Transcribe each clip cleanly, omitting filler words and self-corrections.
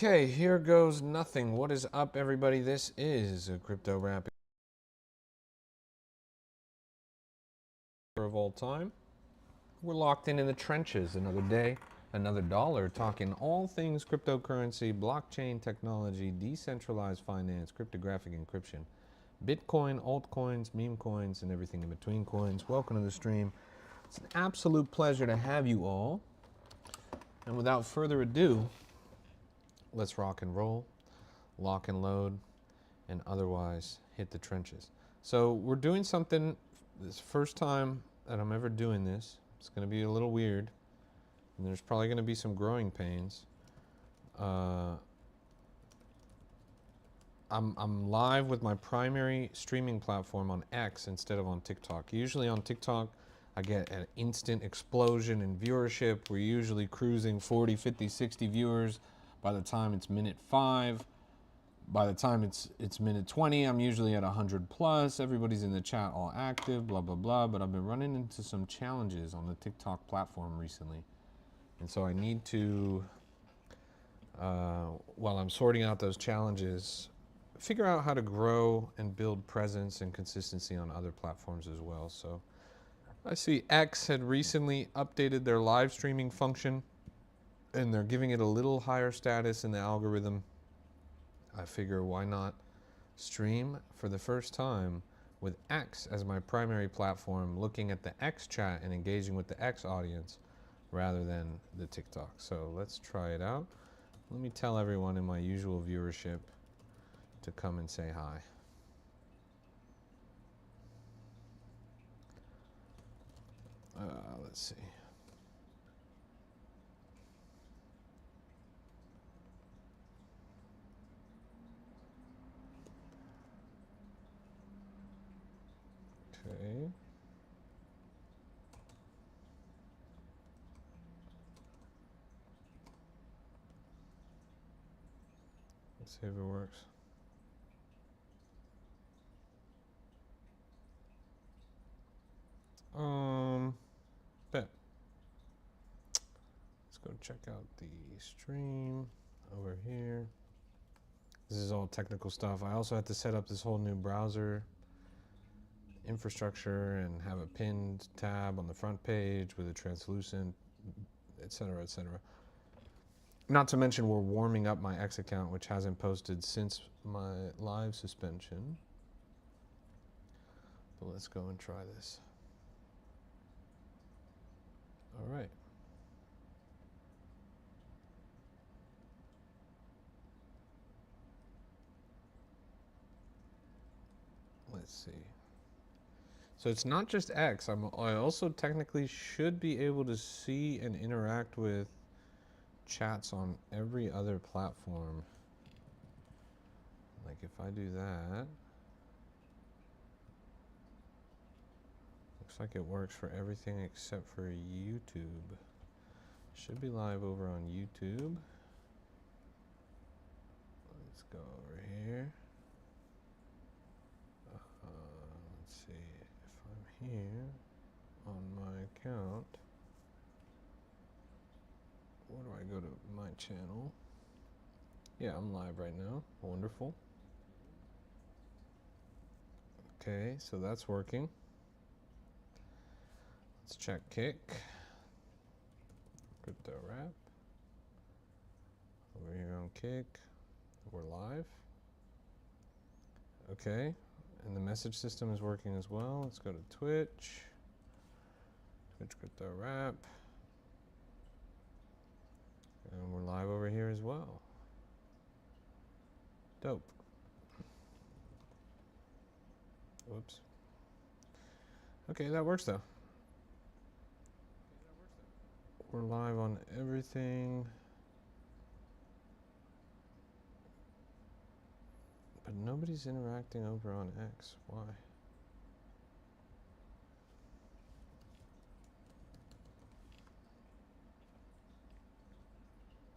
Okay, here goes nothing. What is up, everybody? This is a crypto wrap of all time. We're locked in the trenches. Another day, another dollar, talking all things cryptocurrency, blockchain technology, decentralized finance, cryptographic encryption, Bitcoin, altcoins, meme coins, and everything in between coins. Welcome to the stream. It's an absolute pleasure to have you all. And without further ado, let's rock and roll, lock and load, and otherwise hit the trenches. So we're doing something, this first time that I'm ever doing this. It's going to be a little weird, and there's probably going to be some growing pains. I'm live with my primary streaming platform on X instead of on TikTok. Usually on TikTok, I get an instant explosion in viewership. We're usually cruising 40, 50, 60 viewers by the time it's minute 5. By the time it's minute 20, I'm usually at 100 plus. Everybody's in the chat all active, blah, blah, blah. But I've been running into some challenges on the TikTok platform recently. And so I need to, while I'm sorting out those challenges, figure out how to grow and build presence and consistency on other platforms as well. So I see X had recently updated their live streaming function, and they're giving it a little higher status in the algorithm. I figure why not stream for the first time with X as my primary platform, looking at the X chat and engaging with the X audience rather than the TikTok. So let's try it out. Let me tell everyone in my usual viewership to come and say hi. Let's see. Okay. Let's see if it works. Bet. Let's go check out the stream over here. This is all technical stuff. I also had to set up this whole new browser infrastructure and have a pinned tab on the front page with a translucent, etc., etc. Not to mention we're warming up my X account, which hasn't posted since my live suspension. But let's go and try this. All right. Let's see. So it's not just X. I also technically should be able to see and interact with chats on every other platform. Like if I do that, looks like it works for everything except for YouTube. Should be live over on YouTube. Let's go over here. Let's see if I'm here on my account. Where do I go to my channel? Yeah, I'm live right now. Wonderful. Okay, so that's working. Let's check Kick. Crypto Wrap. Over here on Kick. We're live. Okay, and the message system is working as well. Let's go to Twitch. Twitch Crypto Wrap. And we're live over here as well. Dope. Whoops. Okay, that works though. We're live on everything. But nobody's interacting over on X. Why?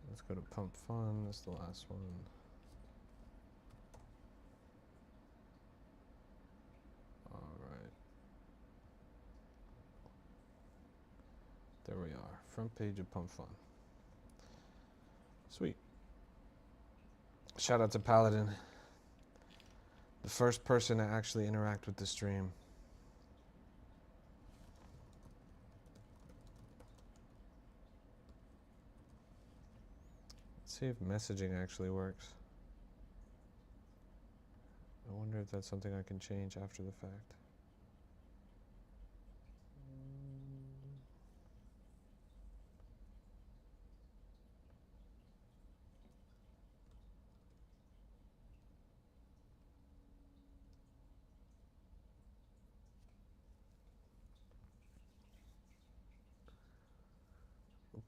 Let's go to Pump Fun. That's the last one. All right. There we are. Front page of Pump Fun. Sweet. Shout out to Paladin, the first person to actually interact with the stream. Let's see if messaging actually works. I wonder if that's something I can change after the fact.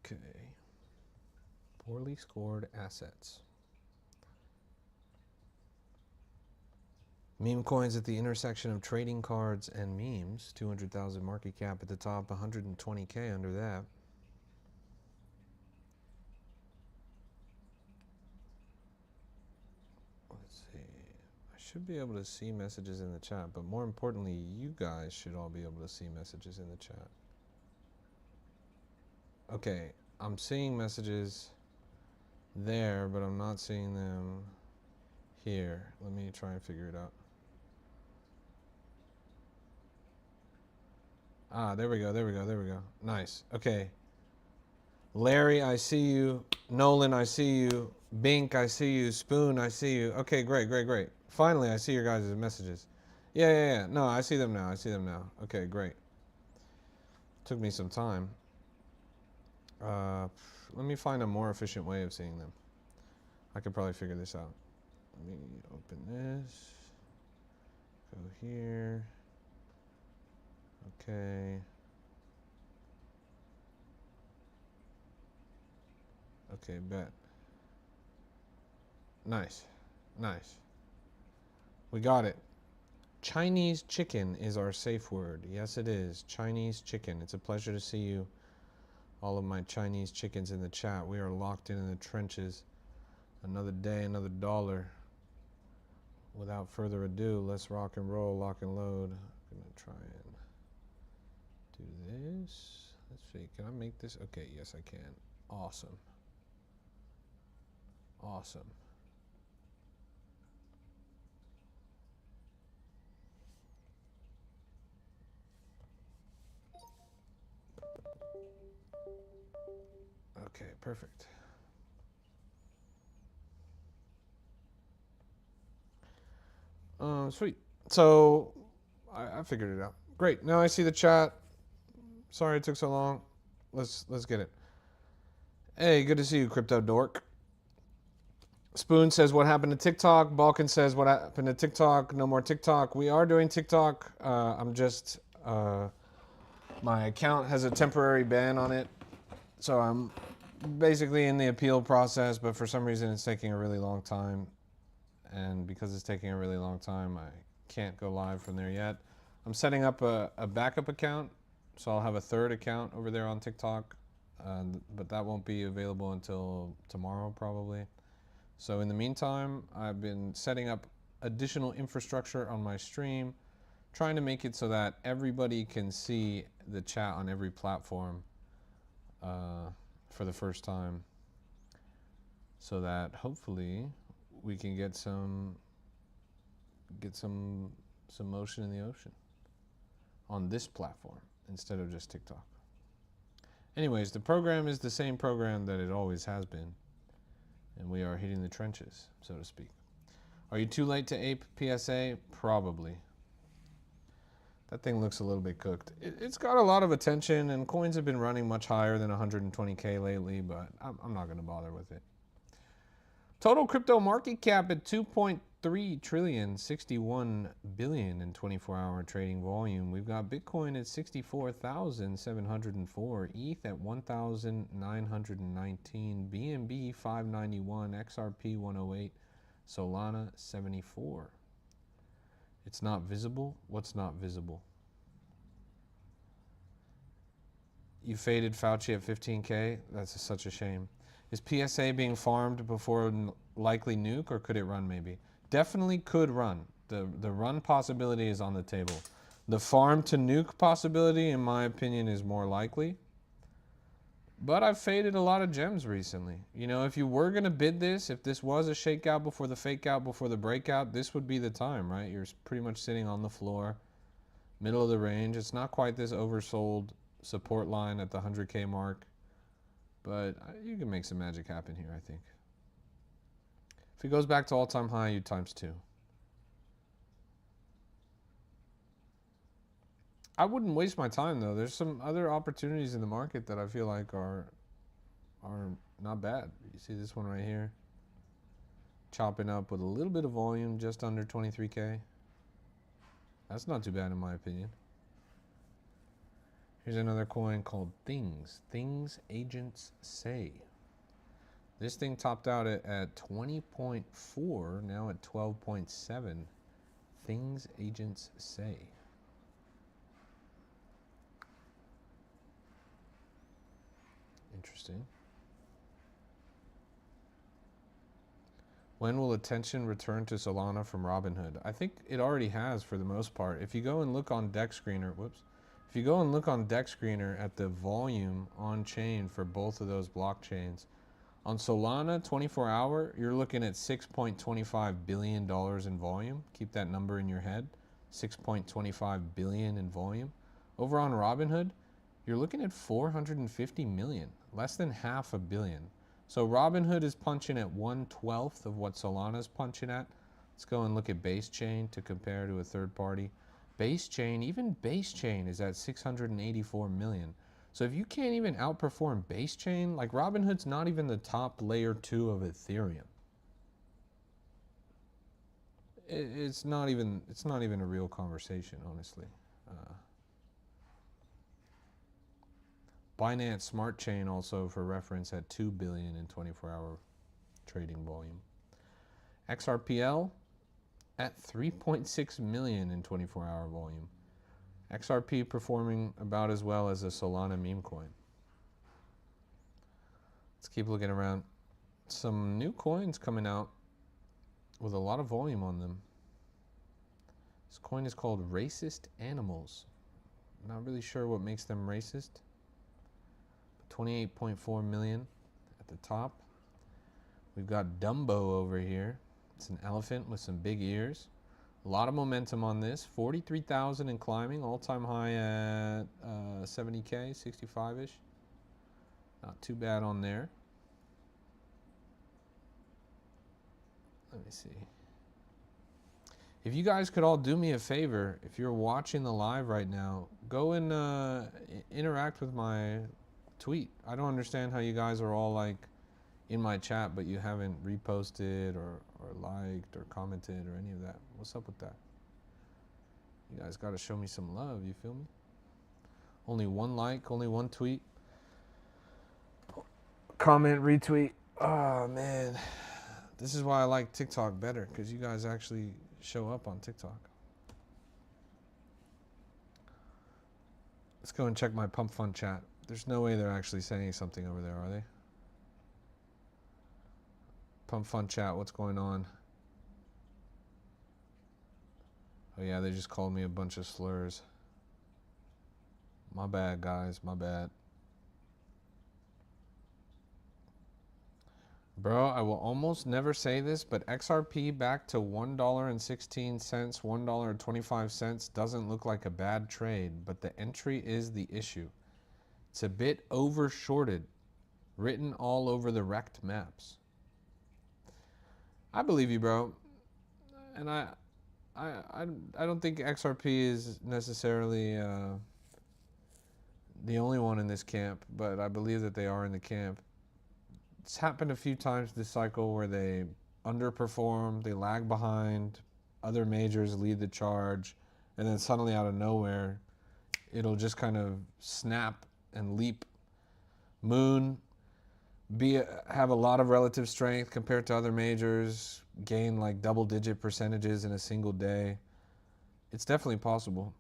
Okay. Poorly scored assets. Meme coins at the intersection of trading cards and memes. 200,000 market cap at the top, 120K under that. Let's see. I should be able to see messages in the chat, but more importantly, you guys should all be able to see messages in the chat. Okay, I'm seeing messages there, but I'm not seeing them here. Let me try and figure it out. Ah, there we go, there we go, there we go. Nice. Okay. Larry, I see you. Nolan, I see you. Bink, I see you. Spoon, I see you. Okay, great, great, great. Finally, I see your guys' messages. Yeah, yeah, yeah. No, I see them now. I see them now. Okay, great. Took me some time. Let me find a more efficient way of seeing them. I could probably figure this out. Let me open this. Go here. Okay. Okay, bet. Nice. Nice. We got it. Chinese chicken is our safe word. Yes, it is. Chinese chicken. It's a pleasure to see you. All of my Chinese chickens in the chat. We are locked in the trenches. Another day, another dollar. Without further ado, let's rock and roll, lock and load. I'm gonna try and do this. Let's see, can I make this? Okay, yes I can. Awesome. Awesome. Okay, perfect. Sweet. So I figured it out. Great. Now I see the chat. Sorry it took so long. Let's get it. Hey, good to see you, Crypto Dork. Spoon says, what happened to TikTok? Balkan says, what happened to TikTok? No more TikTok. We are doing TikTok. I'm just, my account has a temporary ban on it. So I'm basically in the appeal process, but for some reason it's taking a really long time. And because it's taking a really long time, I can't go live from there yet. I'm setting up a backup account. So I'll have a third account over there on TikTok. But that won't be available until tomorrow probably. So in the meantime, I've been setting up additional infrastructure on my stream, trying to make it so that everybody can see the chat on every platform for the first time, so that hopefully we can get some motion in the ocean on this platform instead of just TikTok. Anyways, the program is the same program that it always has been. And we are hitting the trenches, so to speak. Are you too late to ape PSA? Probably. That thing looks a little bit cooked. It's got a lot of attention, and coins have been running much higher than 120K lately, but I'm not going to bother with it. Total crypto market cap at 2.3 trillion, 61 billion in 24-hour trading volume. We've got Bitcoin at 64,704, ETH at 1,919, BNB 591, XRP 108, Solana 74. It's not visible. What's not visible? You faded Fauci at 15K? That's such a shame. Is PSA being farmed before likely nuke, or could it run maybe? Definitely could run. The run possibility is on the table. The farm to nuke possibility, in my opinion, is more likely. But I've faded a lot of gems recently. You know, if you were going to bid this, if this was a shakeout before the fake out, before the breakout, this would be the time, right? You're pretty much sitting on the floor, middle of the range. It's not quite this oversold support line at the 100K mark, but you can make some magic happen here, I think. If it goes back to all-time high, you times 2. I wouldn't waste my time, though. There's some other opportunities in the market that I feel like are not bad. You see this one right here, chopping up with a little bit of volume, just under 23K. That's not too bad in my opinion. Here's another coin called Things. Things Agents Say. This thing topped out at 20.4, now at 12.7. Things Agents Say. Interesting. When will attention return to Solana from Robinhood? I think it already has for the most part. If you go and look on Deck Screener, if you go and look on Deck Screener at the volume on chain for both of those blockchains, on Solana 24 hour, you're looking at $6.25 billion in volume. Keep that number in your head, 6.25 billion in volume. Over on Robinhood, you're looking at 450 million, less than half a billion. So Robinhood is punching at 1/12 of what Solana's punching at. Let's go and look at Base Chain to compare to a third party. Base Chain, even Base Chain is at 684 million. So if you can't even outperform Base Chain, like Robinhood's not even the top layer 2 of Ethereum. It's not even a real conversation, honestly. Binance Smart Chain also, for reference, at 2 billion in 24-hour trading volume. XRPL at 3.6 million in 24-hour volume. XRP performing about as well as a Solana meme coin. Let's keep looking around. Some new coins coming out with a lot of volume on them. This coin is called Racist Animals. Not really sure what makes them racist. 28.4 million at the top. We've got Dumbo over here. It's an elephant with some big ears. A lot of momentum on this. 43,000 and climbing. All-time high at 70K, 65-ish. Not too bad on there. Let me see. If you guys could all do me a favor, if you're watching the live right now, go and interact with my tweet. I don't understand how you guys are all like in my chat, but you haven't reposted or liked or commented or any of that. What's up with that? You guys got to show me some love, you feel me? Only one like, only one tweet. Comment, retweet. Oh, man. This is why I like TikTok better, because you guys actually show up on TikTok. Let's go and check my Pump Fund chat. There's no way they're actually saying something over there, are they? Pump Fund chat, what's going on? Oh yeah, they just called me a bunch of slurs. My bad, guys, my bad. Bro, I will almost never say this, but XRP back to $1.16, $1.25 doesn't look like a bad trade, but the entry is the issue. It's a bit over shorted, written all over the wrecked maps. I believe you, bro. And I don't think XRP is necessarily the only one in this camp, but I believe that they are in the camp. It's happened a few times this cycle where they underperform, they lag behind, other majors lead the charge, and then suddenly out of nowhere, it'll just kind of snap and leap. Moon, have a lot of relative strength compared to other majors, gain like double-digit percentages in a single day. It's definitely possible.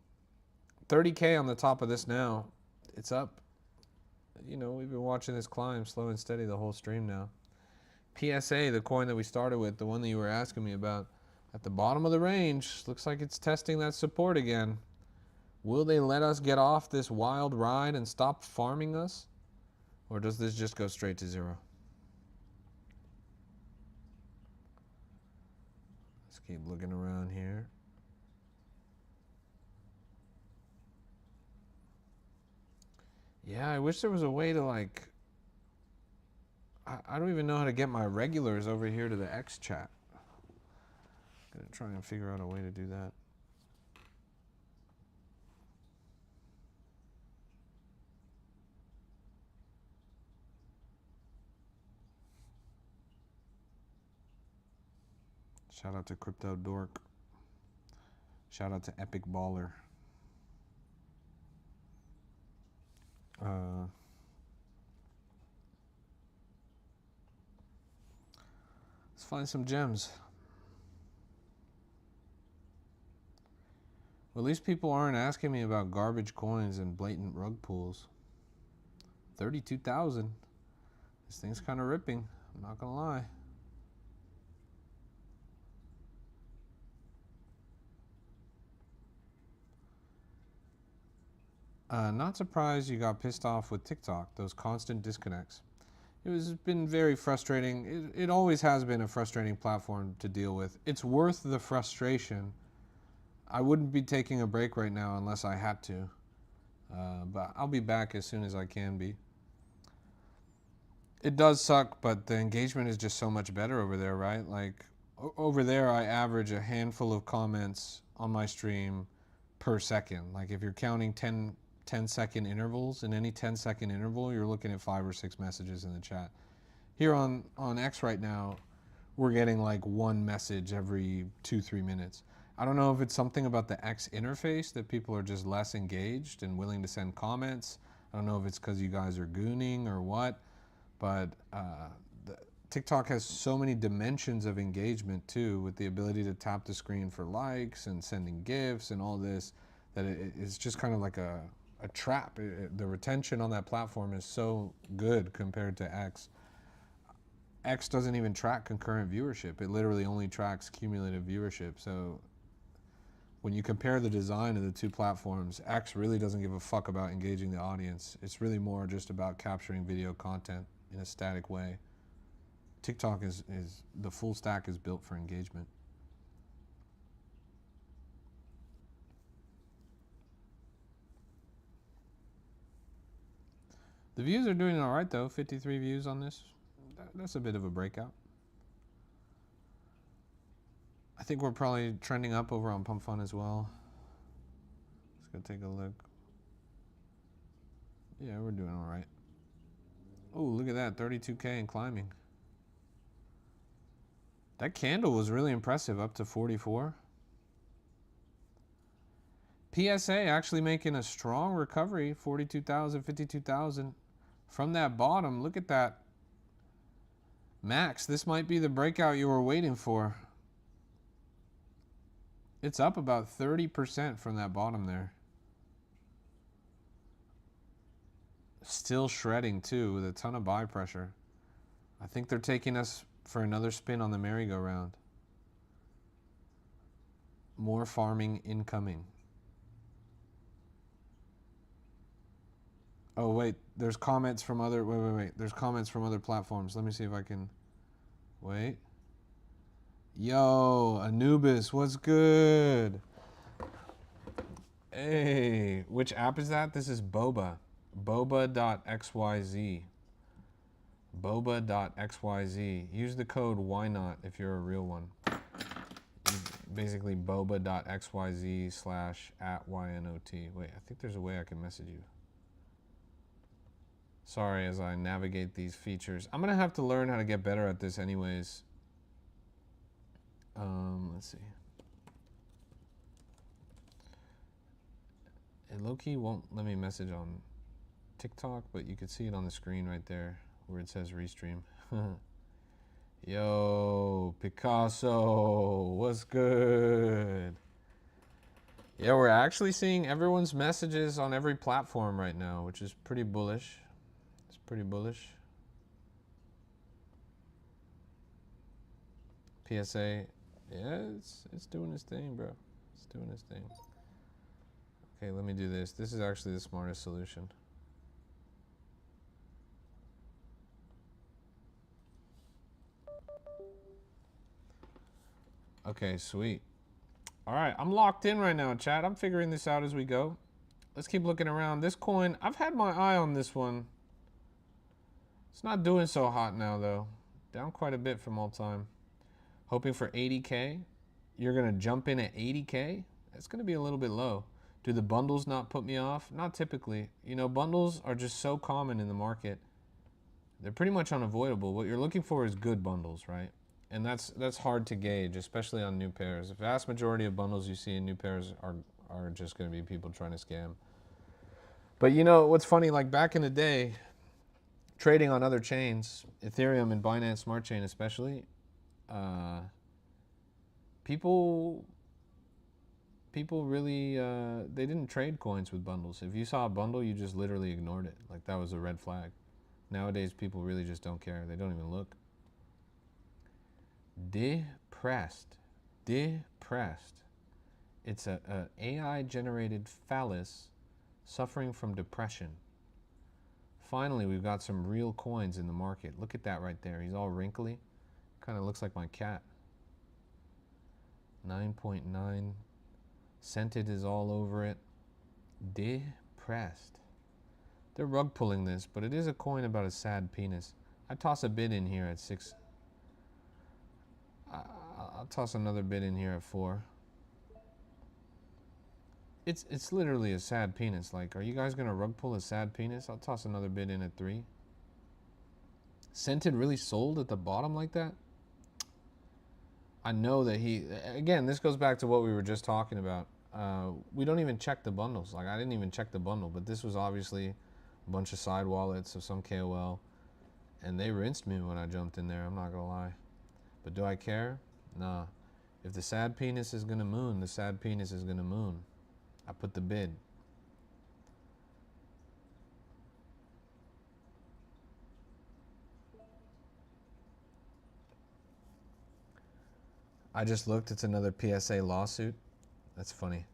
30K on the top of this now. It's up. You know, we've been watching this climb slow and steady the whole stream now. PSA, the coin that we started with, the one that you were asking me about, at the bottom of the range, looks like it's testing that support again. Will they let us get off this wild ride and stop farming us? Or does this just go straight to 0? Let's keep looking around here. Yeah, I wish there was a way to like, I don't even know how to get my regulars over here to the X chat. I'm gonna try and figure out a way to do that. Shout out to Crypto Dork. Shout out to Epic Baller. Let's find some gems. Well, at least people aren't asking me about garbage coins and blatant rug pulls. 32,000. This thing's kind of ripping. I'm not gonna lie. Not surprised you got pissed off with TikTok, those constant disconnects. It has been very frustrating. It always has been a frustrating platform to deal with. It's worth the frustration. I wouldn't be taking a break right now unless I had to. But I'll be back as soon as I can be. It does suck, but the engagement is just so much better over there, right? Like, over there, I average a handful of comments on my stream per second. Like, if you're counting 10-second intervals, in any 10-second interval, you're looking at 5 or 6 messages in the chat. Here on X right now, we're getting like one message every 2-3 minutes. I don't know if it's something about the X interface that people are just less engaged and willing to send comments. I don't know if it's because you guys are gooning or what, but TikTok has so many dimensions of engagement too, with the ability to tap the screen for likes and sending GIFs and all this, that it's just kind of like a trap. The retention on that platform is so good compared to X. X doesn't even track concurrent viewership. It literally only tracks cumulative viewership. So when you compare the design of the two platforms, X really doesn't give a fuck about engaging the audience. It's really more just about capturing video content in a static way. TikTok is the full stack is built for engagement. The views are doing all right though. 53 views on this. That's a bit of a breakout. I think we're probably trending up over on Pump Fun as well. Let's go take a look. Yeah, we're doing all right. Oh, look at that, 32K and climbing. That candle was really impressive, up to 44. PSA actually making a strong recovery, 42,000, 52,000. From that bottom, look at that. Max, this might be the breakout you were waiting for. It's up about 30% from that bottom there. Still shredding too, with a ton of buy pressure. I think they're taking us for another spin on the merry-go-round. More farming incoming. Oh wait, there's comments from other, wait. There's comments from other platforms. Let me see if I can, wait. Yo, Anubis, what's good? Hey, which app is that? This is Boba. Boba.xyz. Boba.xyz. Use the code Ynot if you're a real one. Basically boba.xyz/@ynot. Wait, I think there's a way I can message you. Sorry, as I navigate these features. I'm gonna have to learn how to get better at this anyways. Let's see. It low-key won't let me message on TikTok, but you can see it on the screen right there where it says restream. Yo, Picasso, what's good? Yeah, we're actually seeing everyone's messages on every platform right now, which is pretty bullish. It's pretty bullish. PSA, yeah, it's doing its thing, bro. It's doing its thing. Okay, let me do this. This is actually the smartest solution. Okay, sweet. All right, I'm locked in right now, chat. I'm figuring this out as we go. Let's keep looking around. This coin, I've had my eye on this one. It's not doing so hot now, though. Down quite a bit from all time. Hoping for 80K. You're going to jump in at 80K? That's going to be a little bit low. Do the bundles not put me off? Not typically. You know, bundles are just so common in the market. They're pretty much unavoidable. What you're looking for is good bundles, right? And that's hard to gauge, especially on new pairs. The vast majority of bundles you see in new pairs are just going to be people trying to scam. But you know, what's funny, like back in the day, trading on other chains, Ethereum and Binance Smart Chain especially, people really, they didn't trade coins with bundles. If you saw a bundle, you just literally ignored it. Like that was a red flag. Nowadays, people really just don't care. They don't even look. Depressed. It's a AI-generated phallus suffering from depression. Finally, we've got some real coins in the market. Look at that right there. He's all wrinkly. Kind of looks like my cat. 9.9. Scented is all over it. Depressed. They're rug pulling this, but it is a coin about a sad penis. I toss a bid in here at 6. I'll toss another bid in here at 4. It's literally a sad penis. Like, are you guys gonna rug pull a sad penis? I'll toss another bid in at 3. Scented really sold at the bottom like that? I know that again, this goes back to what we were just talking about. We don't even check the bundles. Like, I didn't even check the bundle, but this was obviously a bunch of side wallets of some KOL, and they rinsed me when I jumped in there, I'm not gonna lie. But do I care? Nah. If the sad penis is gonna moon, the sad penis is gonna moon. I put the bid. I just looked, it's another PSA lawsuit. That's funny.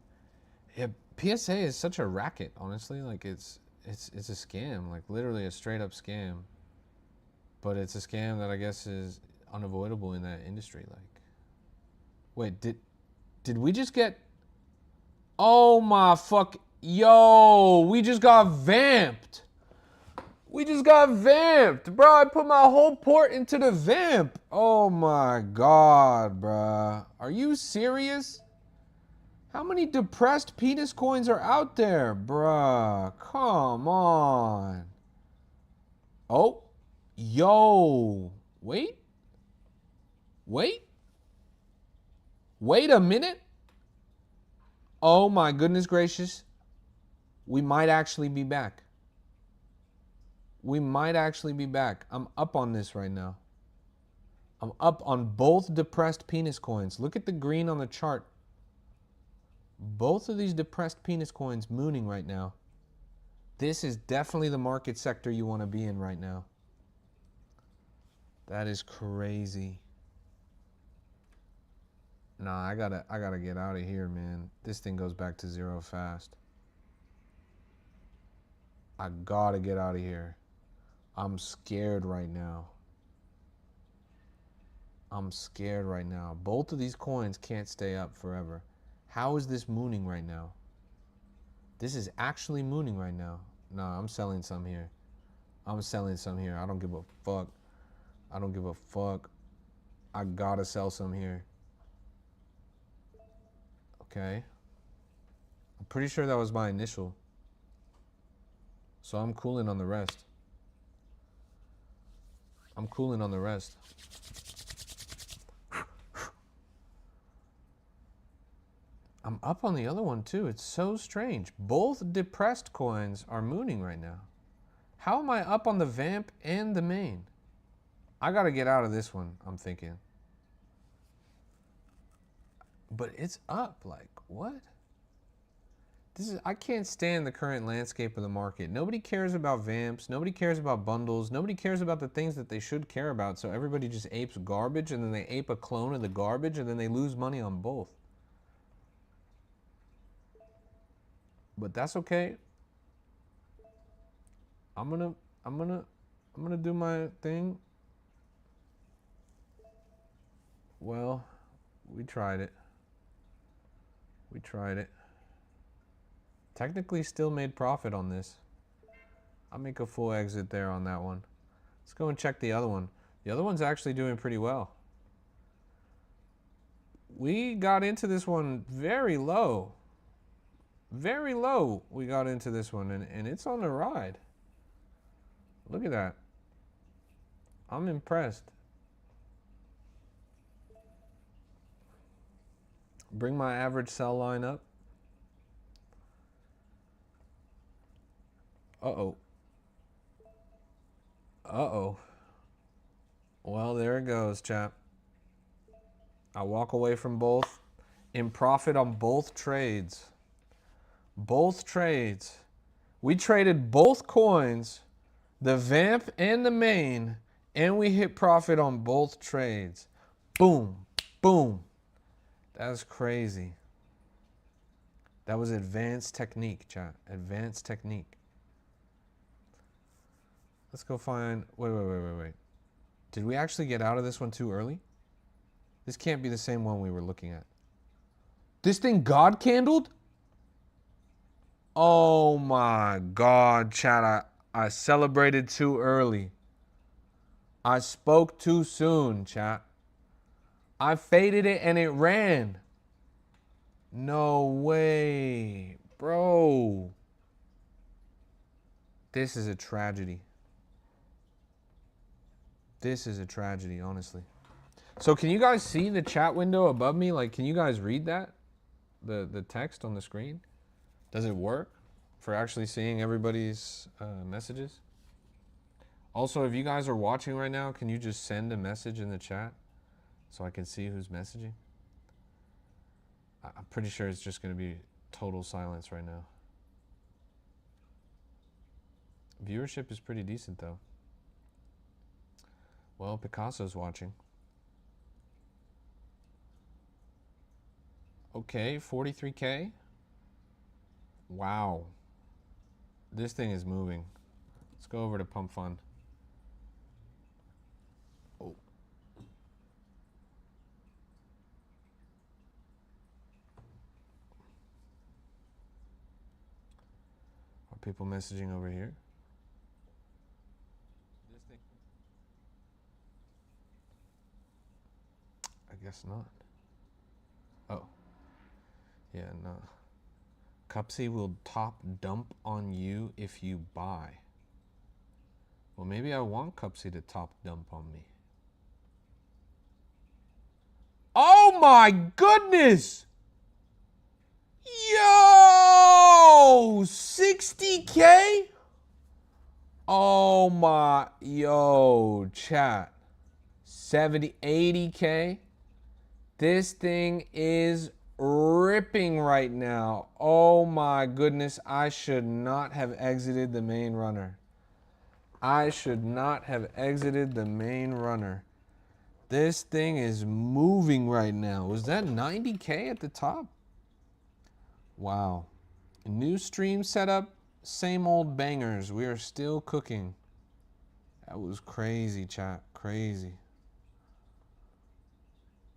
Yeah, PSA is such a racket, honestly. Like it's a scam, like literally a straight up scam. But it's a scam that I guess is unavoidable in that industry. Like, wait, did we just get? Oh my fuck, yo, we just got vamped. We just got vamped, bro. I put my whole port into the vamp. Oh my god, bro. Are you serious? How many depressed penis coins are out there, bruh? Come on. Oh, yo. Wait a minute. Oh my goodness gracious. We might actually be back. I'm up on this right now. I'm up on both depressed penis coins. Look at the green on the chart. Both of these depressed penis coins mooning right now. This is definitely the market sector you want to be in right now. That is crazy. Nah, I gotta get out of here, man. This thing goes back to 0 fast. I gotta get out of here. I'm scared right now. Both of these coins can't stay up forever. How is this mooning right now? This is actually mooning right now. Nah, I'm selling some here. I don't give a fuck. I gotta sell some here. Okay. I'm pretty sure that was my initial. So I'm cooling on the rest. I'm up on the other one too. It's so strange. Both depressed coins are mooning right now. How am I up on the vamp and the main? I gotta get out of this one, I'm thinking. But it's up, like, what? I can't stand the current landscape of the market. Nobody cares about vamps. Nobody cares about bundles. Nobody cares about the things that they should care about. So everybody just apes garbage, and then they ape a clone of the garbage, and then they lose money on both. But that's okay. I'm gonna do my thing. Well, We tried it. We tried it. Technically still made profit on this. I'll make a full exit there on that one. Let's go and check the other one. The other one's actually doing pretty well. We got into this one very low. Very low we got into this one, and it's on the ride. Look at that. I'm impressed. Bring my average sell line up. Uh-oh. Uh-oh. Well, there it goes, chap. I walk away from both. In profit on both trades. Both trades. We traded both coins, the vamp and the main, and we hit profit on both trades. Boom. Boom. That's crazy. That was advanced technique, chat. Advanced technique. Let's go find... Wait. Did we actually get out of this one too early? This can't be the same one we were looking at. This thing God candled? Oh my God, chat. I celebrated too early. I spoke too soon, chat. I faded it and it ran. No way. Bro. This is a tragedy. This is a tragedy, honestly. So can you guys see the chat window above me? Like, can you guys read that? The text on the screen? Does it work for actually seeing everybody's messages? Also, if you guys are watching right now, can you just send a message in the chat so I can see who's messaging? I'm pretty sure it's just going to be total silence right now. Viewership is pretty decent, though. Well, Picasso's watching. Okay, 43K. Wow. This thing is moving. Let's go over to Pump Fund. Oh. Are people messaging over here? I guess not. Oh. Yeah, no. Cupsy will top dump on you if you buy. Well, maybe I want Cupsy to top dump on me. Oh my goodness! Yo! 60K? Oh my, yo, chat. 70, 80K? This thing is ripping right now. Oh my goodness, I should not have exited the main runner. I should not have exited the main runner. This thing is moving right now. Was that 90K at the top? Wow. New stream setup, same old bangers. We are still cooking. That was crazy, chat. Crazy.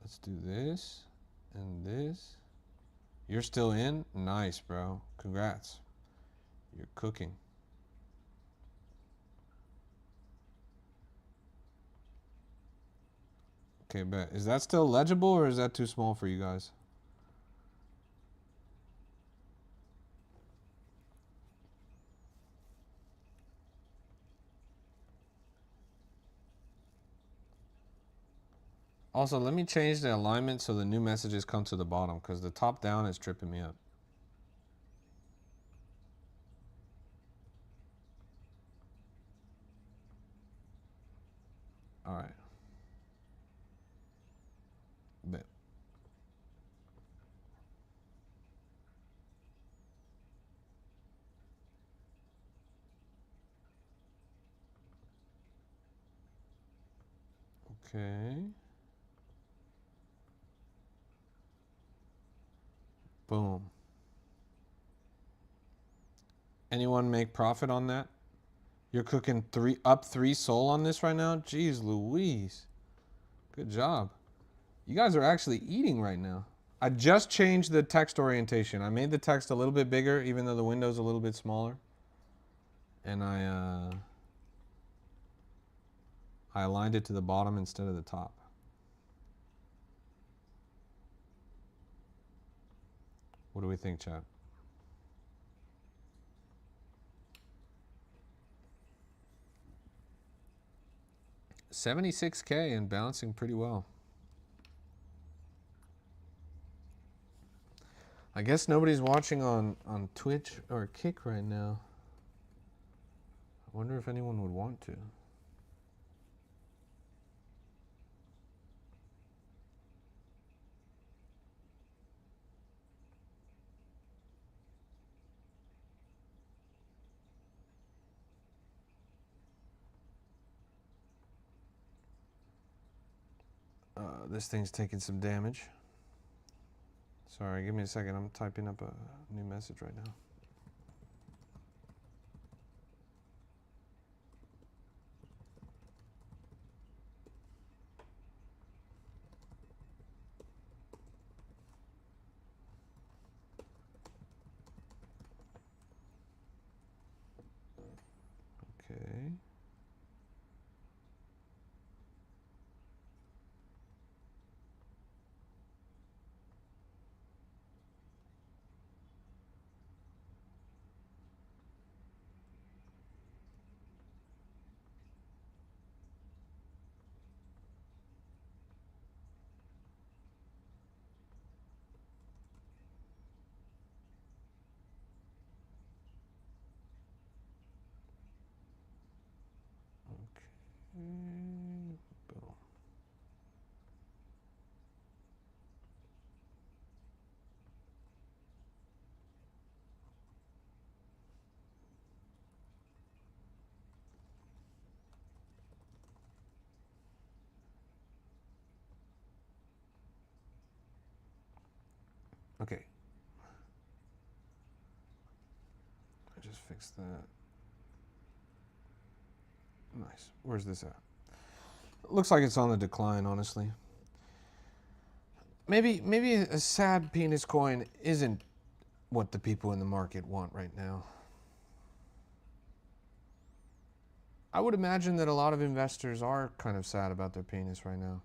Let's do this and this. You're still in? Nice, bro. Congrats. You're cooking. Okay, bet. Is that still legible or is that too small for you guys? Also, let me change the alignment so the new messages come to the bottom because the top down is tripping me up. All right. Bet. Okay. Boom. Anyone make profit on that? You're cooking up three soul on this right now? Jeez Louise. Good job. You guys are actually eating right now. I just changed the text orientation. I made the text a little bit bigger, even though the window's a little bit smaller. And I aligned it to the bottom instead of the top. What do we think, chat? $76K and bouncing pretty well. I guess nobody's watching on Twitch or Kick right now. I wonder if anyone would want to. This thing's taking some damage. Sorry, give me a second. I'm typing up a new message right now. Okay. Boom. Okay. I just fixed that. Nice. Where's this at? Looks like it's on the decline, honestly. Maybe a sad penis coin isn't what the people in the market want right now. I would imagine that a lot of investors are kind of sad about their penis right now.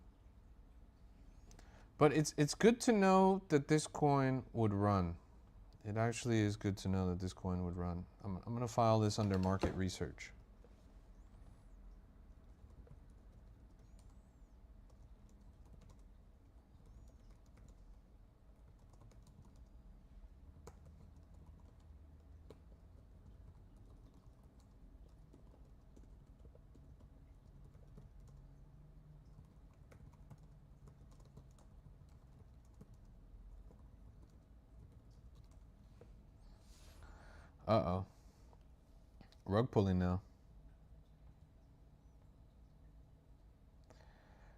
But it's good to know that this coin would run. It actually is good to know that this coin would run. I'm going to file this under market research. Uh-oh. Rug pulling now.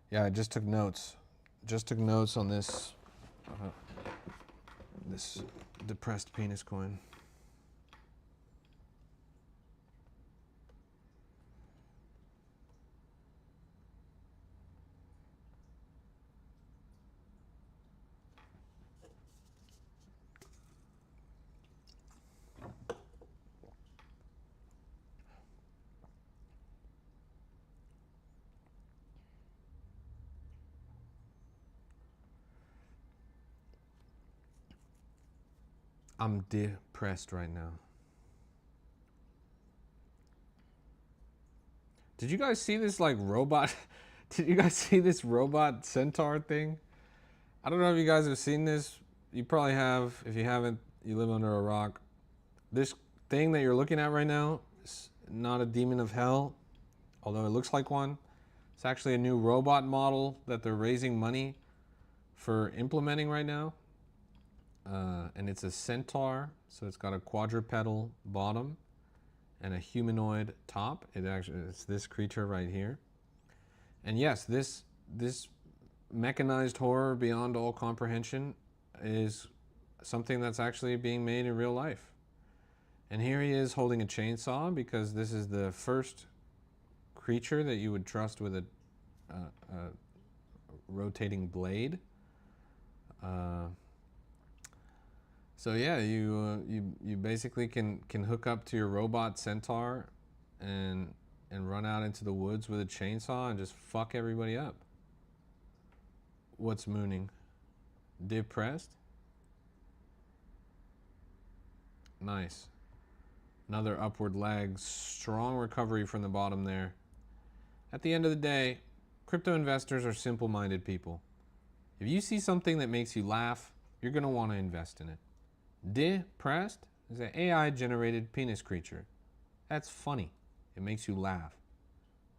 Yeah, I just took notes. Just took notes on this this depressed penis coin. I'm depressed right now. Did you guys see this like robot? Did you guys see this robot centaur thing? I don't know if you guys have seen this. You probably have. If you haven't, you live under a rock. This thing that you're looking at right now is not a demon of hell, although it looks like one. It's actually a new robot model that they're raising money for implementing right now. And it's a centaur, so it's got a quadrupedal bottom and a humanoid top. It's this creature right here. And yes, this mechanized horror beyond all comprehension is something that's actually being made in real life. And here he is holding a chainsaw, because this is the first creature that you would trust with a rotating blade. So yeah, you basically can hook up to your robot centaur and run out into the woods with a chainsaw and just fuck everybody up. What's mooning? Depressed? Nice. Another upward leg. Strong recovery from the bottom there. At the end of the day, crypto investors are simple-minded people. If you see something that makes you laugh, you're going to want to invest in it. Depressed is an AI-generated penis creature. That's funny. It makes you laugh.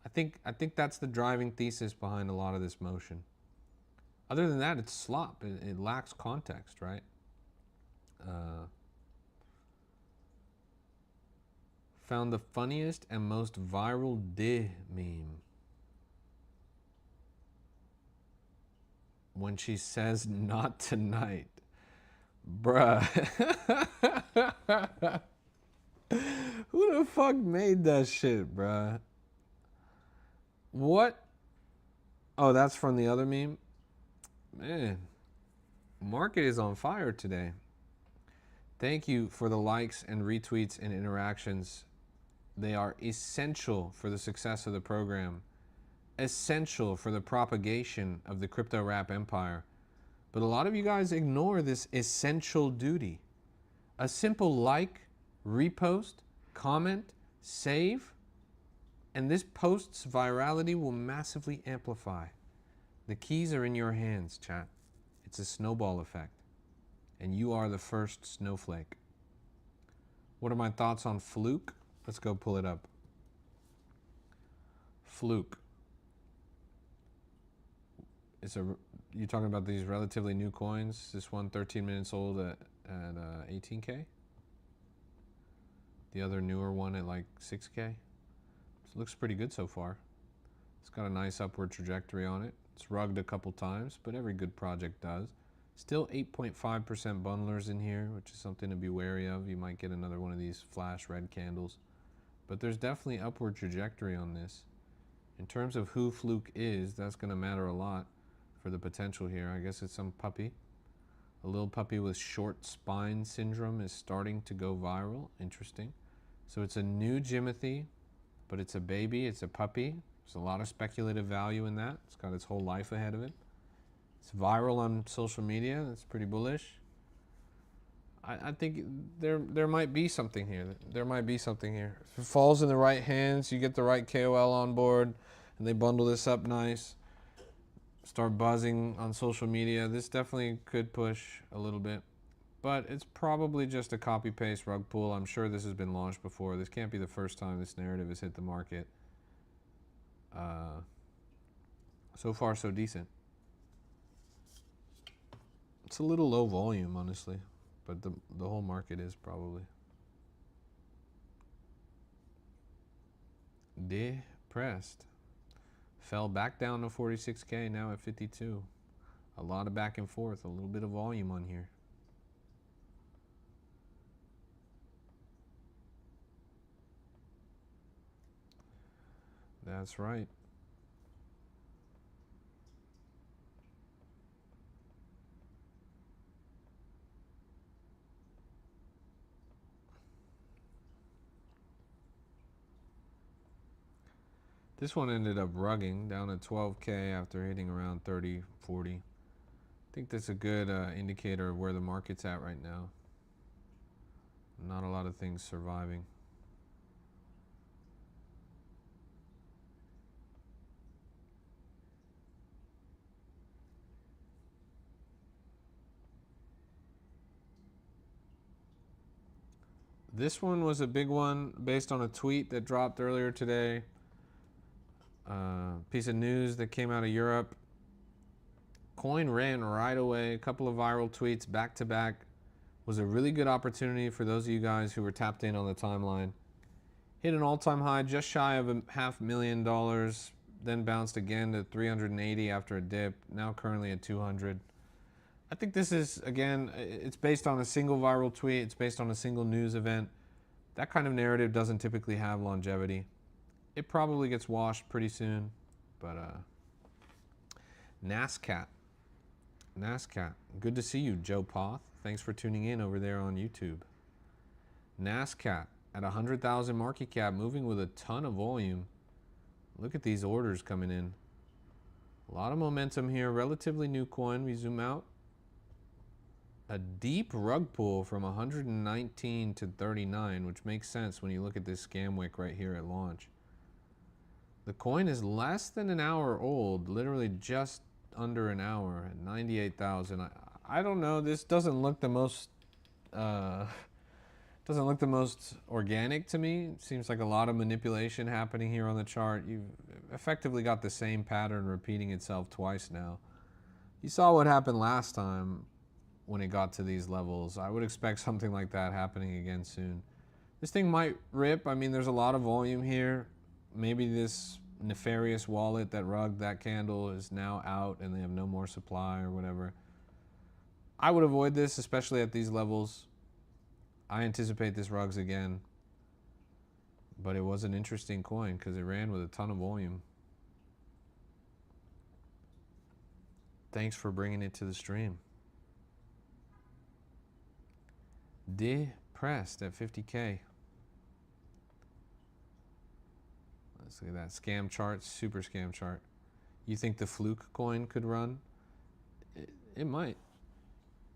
I think that's the driving thesis behind a lot of this motion. Other than that, it's slop. It lacks context, right? Found the funniest and most viral meme. When she says not tonight. Bruh. Who the fuck made that shit, bruh? What? Oh, that's from the other meme? Man, market is on fire today. Thank you for the likes and retweets and interactions. They are essential for the success of the program, essential for the propagation of the crypto rap empire. But a lot of you guys ignore this essential duty. A simple like, repost, comment, save, and this post's virality will massively amplify. The keys are in your hands, chat. It's a snowball effect. And you are the first snowflake. What are my thoughts on Fluke? Let's go pull it up. Fluke. You're talking about these relatively new coins. This one 13 minutes old at 18K. The other newer one at like 6K. It looks pretty good so far. It's got a nice upward trajectory on it. It's rugged a couple times, but every good project does. Still 8.5% bundlers in here, which is something to be wary of. You might get another one of these flash red candles. But there's definitely upward trajectory on this. In terms of who Fluke is, that's going to matter a lot for the potential here. I guess it's some puppy. A little puppy with short spine syndrome is starting to go viral. Interesting. So it's a new Jimothy, but it's a baby. It's a puppy. There's a lot of speculative value in that. It's got its whole life ahead of it. It's viral on social media. That's pretty bullish. I think there might be something here. There might be something here. If it falls in the right hands, you get the right KOL on board, and they bundle this up nice, start buzzing on social media, this definitely could push a little bit. But it's probably just a copy-paste rug pull. I'm sure this has been launched before. This can't be the first time this narrative has hit the market. So far, so decent. It's a little low volume, honestly, but the whole market is probably. Depressed. Fell back down to 46K, now at 52. A lot of back and forth, a little bit of volume on here. That's right. This one ended up rugging down at 12K after hitting around 30, 40. I think that's a good indicator of where the market's at right now. Not a lot of things surviving. This one was a big one based on a tweet that dropped earlier today. Piece of news that came out of Europe. Coin ran right away. A couple of viral tweets back to back. Was a really good opportunity for those of you guys who were tapped in on the timeline. Hit an all-time high just shy of $500,000. Then bounced again to 380 after a dip. Now currently at 200. I think this is, again, it's based on a single viral tweet. It's based on a single news event. That kind of narrative doesn't typically have longevity. It probably gets washed pretty soon, but NASCAT. NASCAT. Good to see you, Joe Poth. Thanks for tuning in over there on YouTube. NASCAT at 100,000 market cap, moving with a ton of volume. Look at these orders coming in. A lot of momentum here. Relatively new coin. We zoom out. A deep rug pull from 119 to 39, which makes sense when you look at this scam wick right here at launch. The coin is less than an hour old, literally just under an hour at 98,000. I don't know. This doesn't look the most organic to me. It seems like a lot of manipulation happening here on the chart. You've effectively got the same pattern repeating itself twice now. You saw what happened last time when it got to these levels. I would expect something like that happening again soon. This thing might rip. I mean, there's a lot of volume here. Maybe this nefarious wallet that rugged that candle is now out and they have no more supply or whatever. I would avoid this, especially at these levels. I anticipate this rugs again. But it was an interesting coin because it ran with a ton of volume. Thanks for bringing it to the stream. Depressed at 50K. Let's look at that scam chart, super scam chart. You think the Fluke coin could run? It might.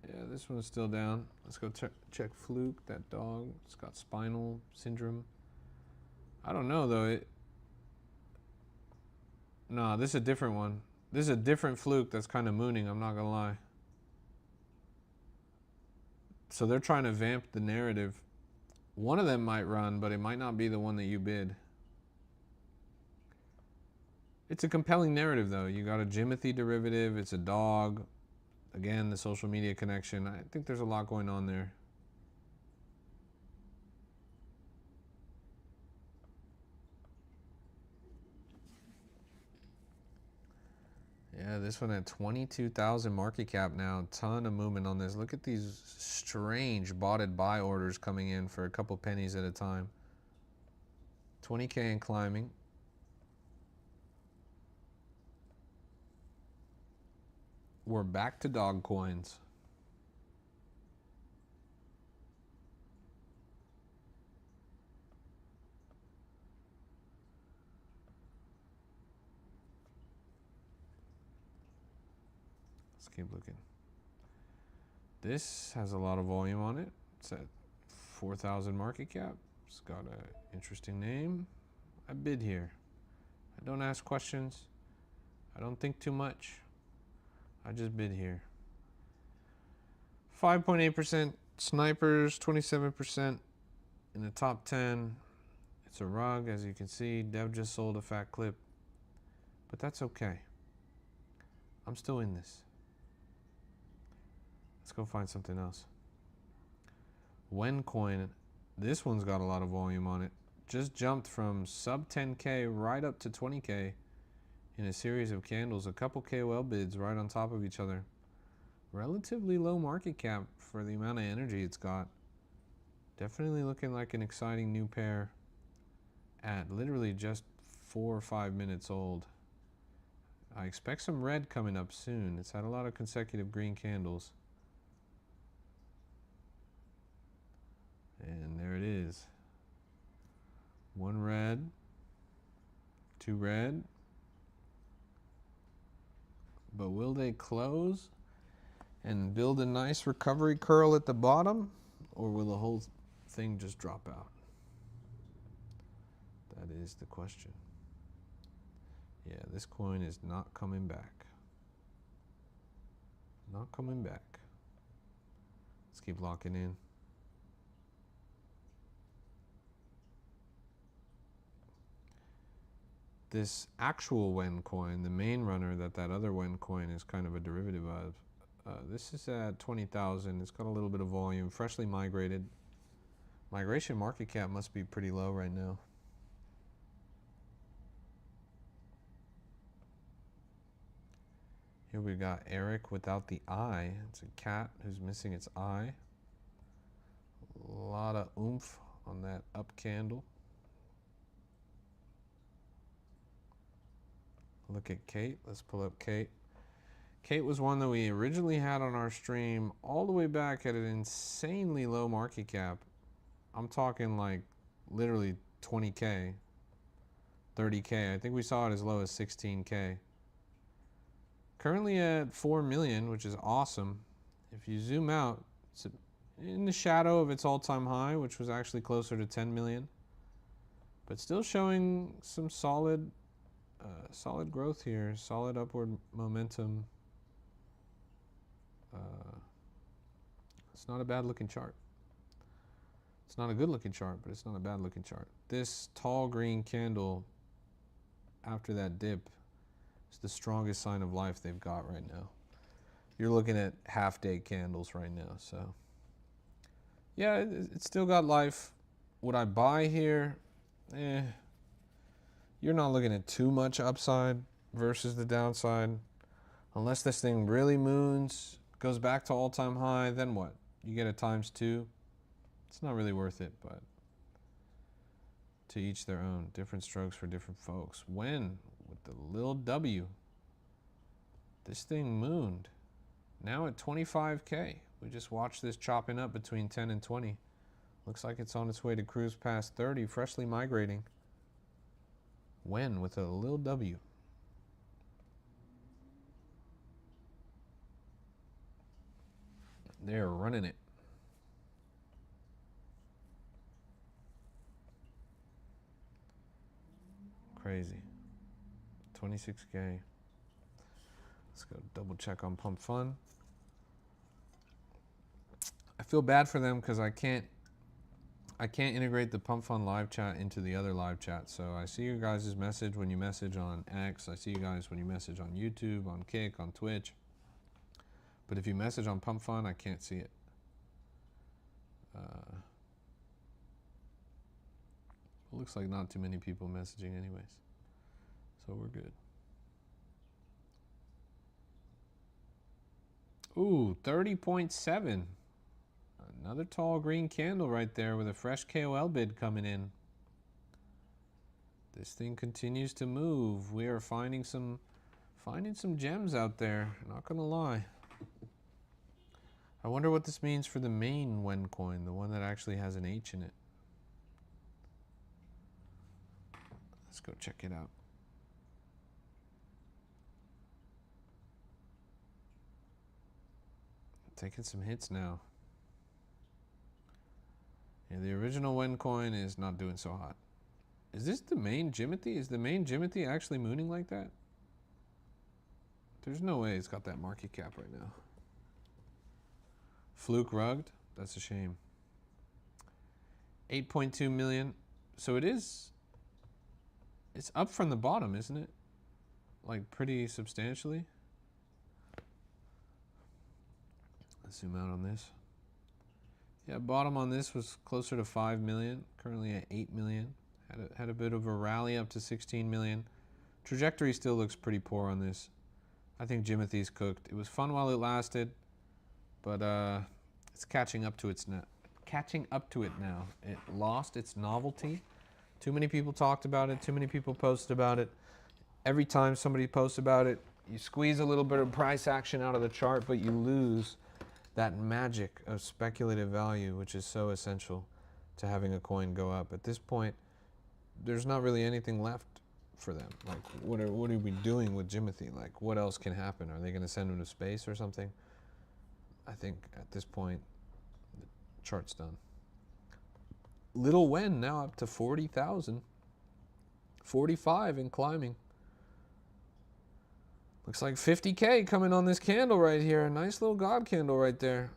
Yeah, this one's still down. Let's go check Fluke, that dog. It's got spinal syndrome. I don't know though. No, this is a different one. This is a different Fluke that's kind of mooning, I'm not gonna lie. So they're trying to vamp the narrative. One of them might run, but it might not be the one that you bid. It's a compelling narrative though. You got a Jimothy derivative, it's a dog. Again, the social media connection. I think there's a lot going on there. Yeah, this one at 22,000 market cap now. Ton of movement on this. Look at these strange botted buy orders coming in for a couple pennies at a time. 20K and climbing. We're back to dog coins. Let's keep looking. This has a lot of volume on it. It's at 4,000 market cap. It's got an interesting name. I bid here. I don't ask questions. I don't think too much. I just bid here. 5.8% snipers, 27% in the top 10. It's a rug, as you can see. Dev just sold a fat clip. But that's okay. I'm still in this. Let's go find something else. Wen coin. This one's got a lot of volume on it. Just jumped from sub 10K right up to 20K in a series of candles. A couple KOL bids right on top of each other. Relatively low market cap for the amount of energy it's got. Definitely looking like an exciting new pair at literally just 4 or 5 minutes old. I expect some red coming up soon. It's had a lot of consecutive green candles. And there it is. 1 red, 2 red. But will they close and build a nice recovery curl at the bottom? Or will the whole thing just drop out? That is the question. Yeah, this coin is not coming back. Not coming back. Let's keep locking in. This actual Wen coin, the main runner that other Wen coin is kind of a derivative of, this is at 20,000. It's got a little bit of volume, freshly migrated. Migration market cap must be pretty low right now. Here we got Eric without the eye. It's a cat who's missing its eye. A lot of oomph on that up candle. Look at Kate. Let's pull up Kate. Kate was one that we originally had on our stream all the way back at an insanely low market cap. I'm talking like literally 20K, 30K. I think we saw it as low as 16K. Currently at 4 million, which is awesome. If you zoom out, it's in the shadow of its all-time high, which was actually closer to 10 million. But still showing some solid growth here, solid upward momentum. It's not a bad looking chart. It's not a good looking chart, but it's not a bad looking chart. This tall green candle after that dip is the strongest sign of life they've got right now. You're looking at half-day candles right now, so yeah, it's still got life. Would I buy here? You're not looking at too much upside versus the downside. Unless this thing really moons, goes back to all-time high, then what? You get a ×2. It's not really worth it, but to each their own. Different strokes for different folks. When? With the little W. This thing mooned. Now at 25K. We just watched this chopping up between 10 and 20. Looks like it's on its way to cruise past 30, freshly migrating. When? With a little W. They're running it. Crazy. 26K. Let's go double check on Pump Fun. I feel bad for them because I can't integrate the Pump Fun live chat into the other live chat. So I see you guys' message when you message on X. I see you guys when you message on YouTube, on Kick, on Twitch. But if you message on Pump Fun, I can't see it. It looks like not too many people messaging anyways. So we're good. Ooh, 30.7. Another tall green candle right there with a fresh KOL bid coming in. This thing continues to move. We are finding some gems out there, not gonna lie. I wonder what this means for the main Wen coin, the one that actually has an H in it. Let's go check it out. Taking some hits now. Yeah, the original Wen coin is not doing so hot. Is this the main Jimothy? Is the main Jimothy actually mooning like that? There's no way it's got that market cap right now. Fluke rugged? That's a shame. 8.2 million. So it's up from the bottom, isn't it? Like pretty substantially. Let's zoom out on this. Yeah, bottom on this was closer to 5 million, currently at 8 million. Had a bit of a rally up to 16 million. Trajectory still looks pretty poor on this. I think Jimothy's cooked. It was fun while it lasted, but it's catching up to it now. It lost its novelty. Too many people talked about it. Too many people posted about it. Every time somebody posts about it, you squeeze a little bit of price action out of the chart, but you lose that magic of speculative value, which is so essential to having a coin go up. At this point, there's not really anything left for them. Like, what are we doing with Jimothy? Like, what else can happen? Are they going to send him to space or something? I think at this point, the chart's done. Little Wen now up to 40,000. 45 and climbing. Looks like 50K coming on this candle right here. A nice little God candle right there.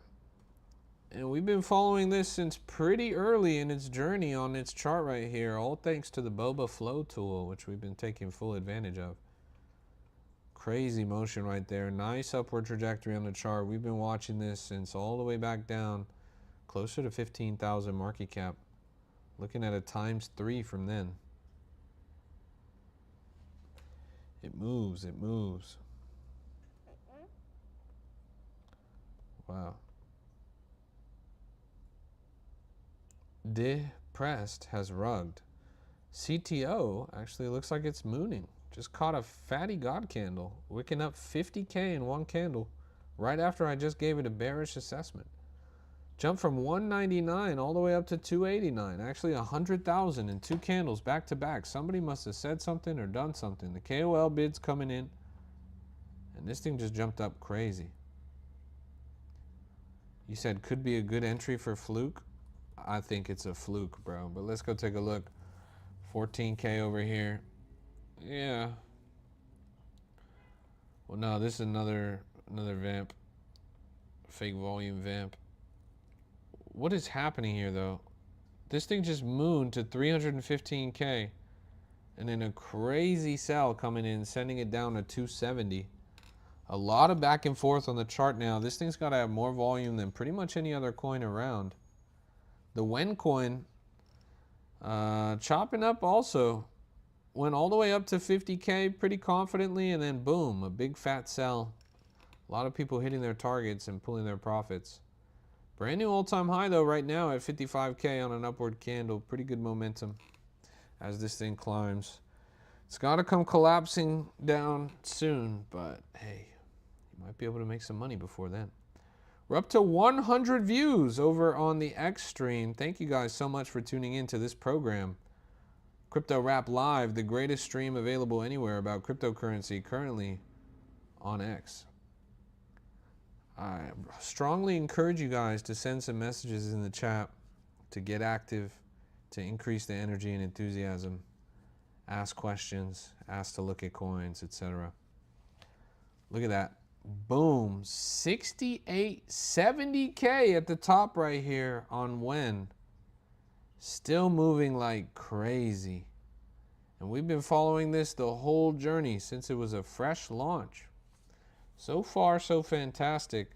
And we've been following this since pretty early in its journey on its chart right here. All thanks to the Boba Flow tool, which we've been taking full advantage of. Crazy motion right there. Nice upward trajectory on the chart. We've been watching this since all the way back down. Closer to 15,000 market cap. Looking at a ×3 from then. It moves, it moves. Wow. Depressed has rugged. CTO actually looks like it's mooning. Just caught a fatty God candle, wicking up 50K in one candle right after I just gave it a bearish assessment. Jumped from 199 all the way up to 289. Actually 100,000 in two candles back to back. Somebody must have said something or done something. The KOL bids coming in, and this thing just jumped up crazy. You said could be a good entry for fluke. I think it's a fluke, bro. But let's go take a look. 14K over here. Yeah. Well, no, this is another vamp. Fake volume vamp. What is happening here, though? This thing just mooned to 315K. And then a crazy sell coming in, sending it down to 270. A lot of back and forth on the chart now. This thing's got to have more volume than pretty much any other coin around. The Wen coin chopping up also. Went all the way up to 50K pretty confidently, and then boom, a big fat sell. A lot of people hitting their targets and pulling their profits. Brand new all-time high though right now at 55K on an upward candle. Pretty good momentum as this thing climbs. It's got to come collapsing down soon, but hey, you might be able to make some money before then. We're up to 100 views over on the X stream. Thank you guys so much for tuning in to this program. Crypto Rap Live, the greatest stream available anywhere about cryptocurrency currently on X. I strongly encourage you guys to send some messages in the chat, to get active, to increase the energy and enthusiasm, ask questions, ask to look at coins, etc. Look at that. Boom. 68, 70K at the top right here on Wen. Still moving like crazy. And we've been following this the whole journey since it was a fresh launch. So far, so fantastic.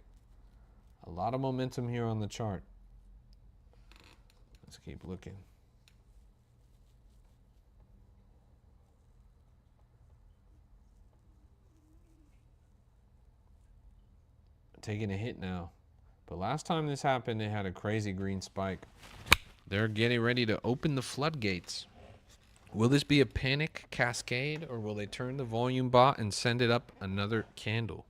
A lot of momentum here on the chart. Let's keep looking. Taking a hit now. But last time this happened, it had a crazy green spike. They're getting ready to open the floodgates. Will this be a panic cascade, or will they turn the volume bot and send it up another candle?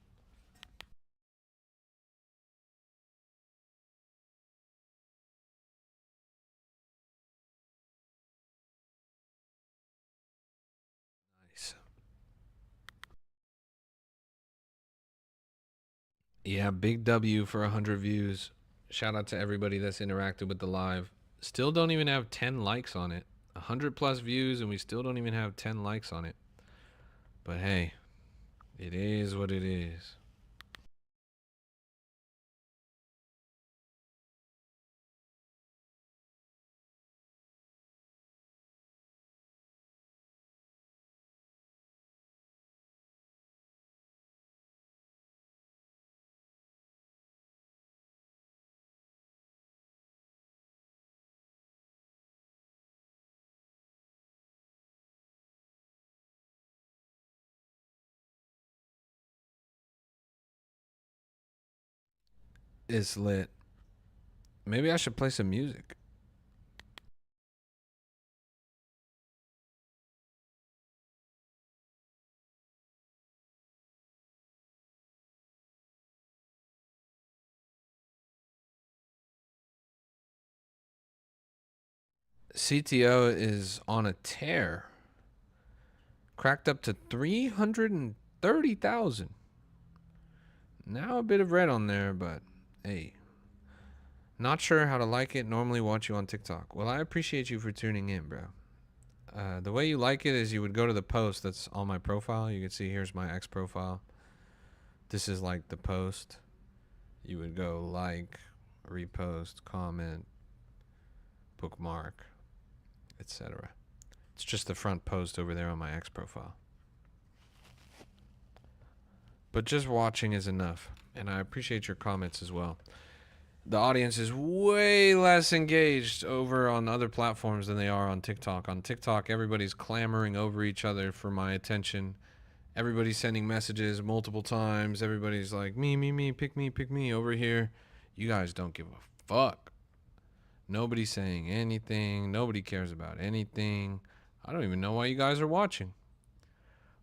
Nice. Yeah, big W for 100 views. Shout out to everybody that's interacted with the live. Still don't even have 10 likes on it. 100 plus views and we still don't even have 10 likes on it. But hey, it is what it is. It's lit. Maybe I should play some music. CTO is on a tear. Cracked up to 330,000. Now a bit of red on there, but hey. Not sure how to like it. Normally watch you on TikTok. Well, I appreciate you for tuning in, bro. The way you like it is you would go to the post that's on my profile. You can see here's my X profile. This is like the post. You would go like, repost, comment, bookmark, etc. It's just the front post over there on my X profile. But just watching is enough, and I appreciate your comments as well. The audience is way less engaged over on other platforms than they are on TikTok. On TikTok, everybody's clamoring over each other for my attention. Everybody's sending messages multiple times. Everybody's like, me, pick me. Over here, you guys don't give a fuck. Nobody's saying anything. Nobody cares about anything. I don't even know why you guys are watching.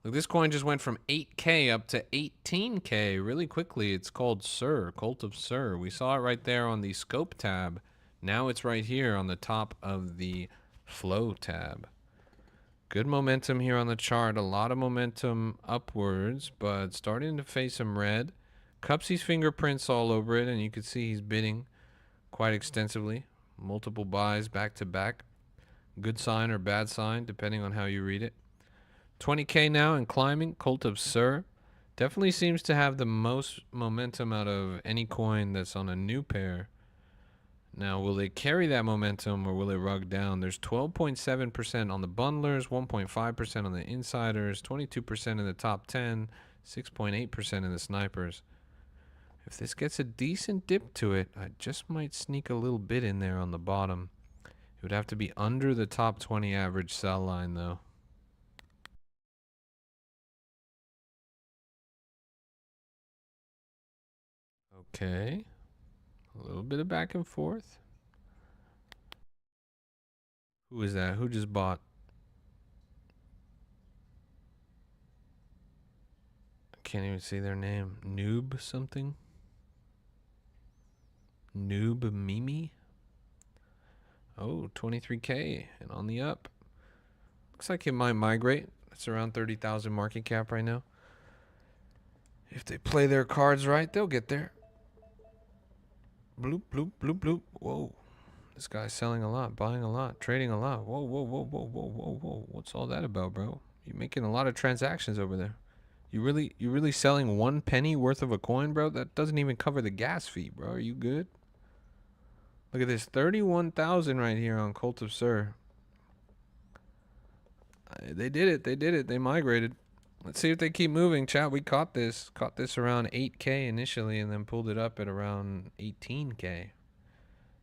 Look, this coin just went from 8K up to 18K really quickly. It's called Sir, Cult of Sir. We saw it right there on the Scope tab. Now it's right here on the top of the Flow tab. Good momentum here on the chart. A lot of momentum upwards, but starting to face some red. Cupsy's fingerprints all over it, and you can see he's bidding quite extensively. Multiple buys back to back. Good sign or bad sign, depending on how you read it. 20K now and climbing. Cult of Sir definitely seems to have the most momentum out of any coin that's on a new pair. Now, will they carry that momentum or will it rug down? There's 12.7% on the bundlers, 1.5% on the insiders, 22% in the top 10, 6.8% in the snipers. If this gets a decent dip to it, I just might sneak a little bit in there on the bottom. It would have to be under the top 20 average sell line, though. Okay. A little bit of back and forth. Who is that? Who just bought? I can't even see their name. Noob something? Noob Mimi? Oh, 23K and on the up. Looks like it might migrate. It's around 30,000 market cap right now. If they play their cards right, they'll get there. Bloop, bloop, bloop, bloop. Whoa. This guy's selling a lot, buying a lot, trading a lot. Whoa, whoa, whoa, whoa, whoa, whoa, whoa. What's all that about, bro? You're making a lot of transactions over there. You really selling 1 penny worth of a coin, bro? That doesn't even cover the gas fee, bro. Are you good? Look at this, 31,000 right here on Cult of Sir. They did it. They did it. They migrated. Let's see if they keep moving, chat. We caught this. Caught this around 8K initially and then pulled it up at around 18K.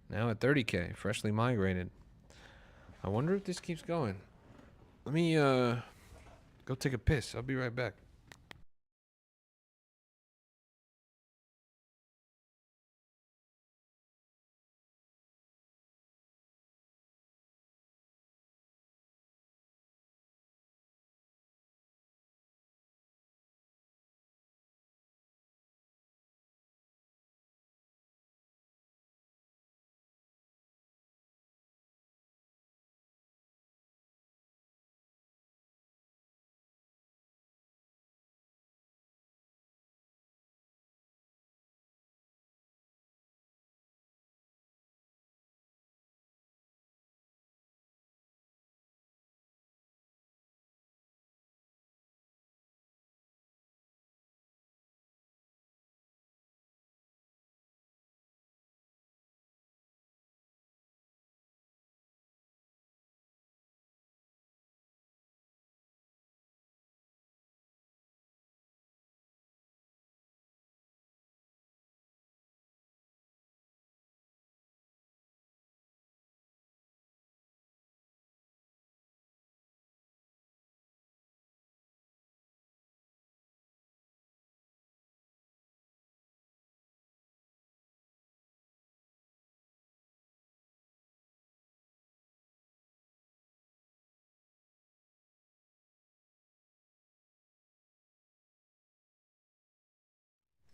Now at 30K, freshly migrated. I wonder if this keeps going. Let me go take a piss. I'll be right back.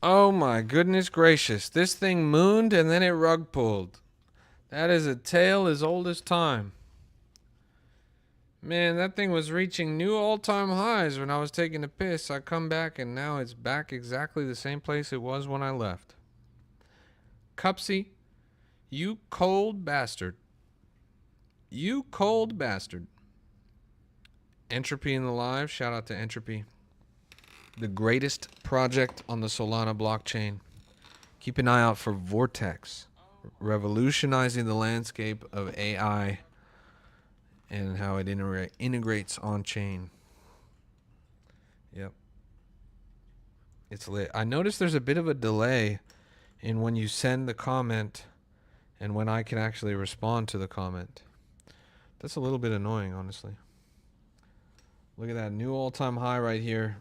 Oh my goodness gracious. This thing mooned and then it rug pulled. That is a tale as old as time. Man, that thing was reaching new all-time highs when I was taking a piss. I come back and now it's back exactly the same place it was when I left. Cupsy, you cold bastard. You cold bastard. Entropy in the live. Shout out to Entropy. The greatest project on the Solana blockchain. Keep an eye out for Vortex. Revolutionizing the landscape of AI and how it integrates on chain. Yep. It's lit. I noticed there's a bit of a delay in when you send the comment and when I can actually respond to the comment. That's a little bit annoying, honestly. Look at that new all-time high right here,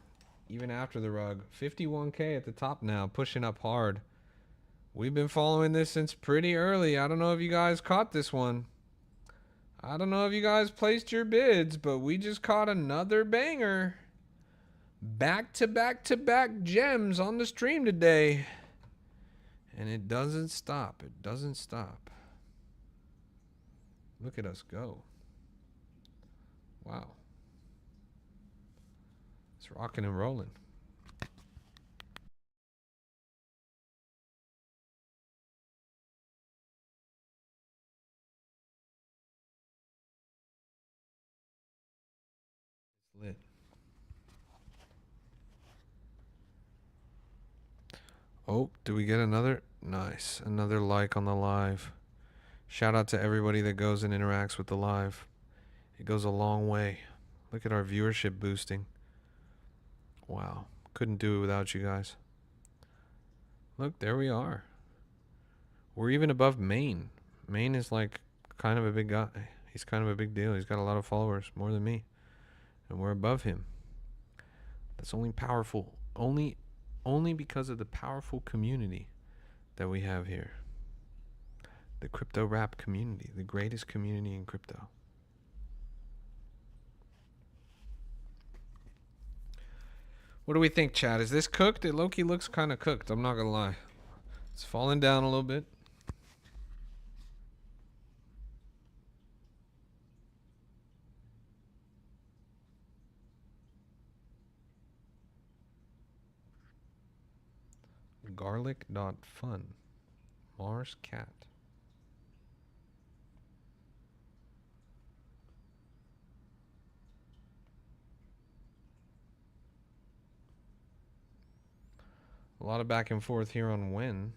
even after the rug. 51K at the top now, pushing up hard. We've been following this since pretty early. I don't know if you guys caught this one. I don't know if you guys placed your bids, but we just caught another banger. Back to back to back gems on the stream today. And it doesn't stop. It doesn't stop. Look at us go. Wow. It's rocking and rolling. It's lit. Oh, do we get another? Nice. Another like on the live. Shout out to everybody that goes and interacts with the live. It goes a long way. Look at our viewership boosting. Wow. Couldn't do it without you guys. Look, there we are. We're even above Maine. Maine is like kind of a big guy. He's kind of a big deal. He's got a lot of followers, more than me. And we're above him. That's only powerful. Only because of the powerful community that we have here. The crypto rap community, the greatest community in crypto. What do we think, Chad? Is this cooked? It low-key looks kind of cooked. I'm not going to lie. It's falling down a little bit. Garlic.fun. Mars Cat. A lot of back and forth here on when.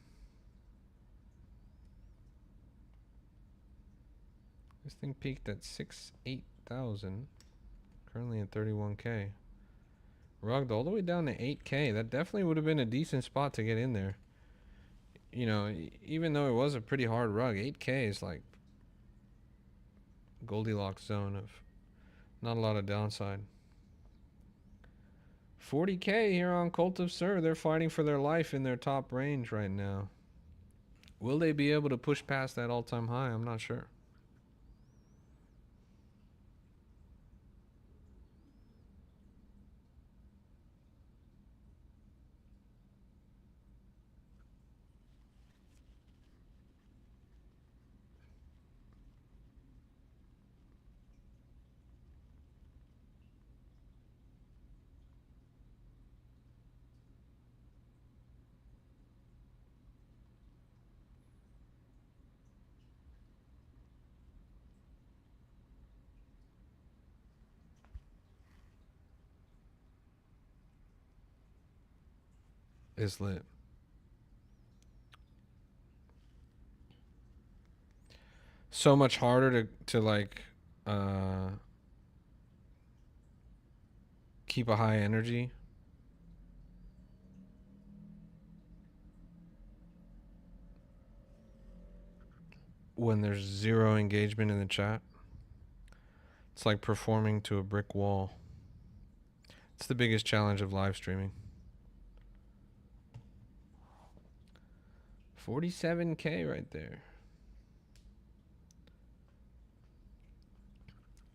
This thing peaked at 8,000. Currently at 31K. Rugged all the way down to 8K. That definitely would have been a decent spot to get in there. You know, even though it was a pretty hard rug, 8K is like Goldilocks zone of not a lot of downside. 40K here on Cult of Sir. They're fighting for their life in their top range right now. Will they be able to push past that all-time high? I'm not sure. It's lit. So much harder to like keep a high energy. When there's zero engagement in the chat. It's like performing to a brick wall. It's the biggest challenge of live streaming. 47K right there.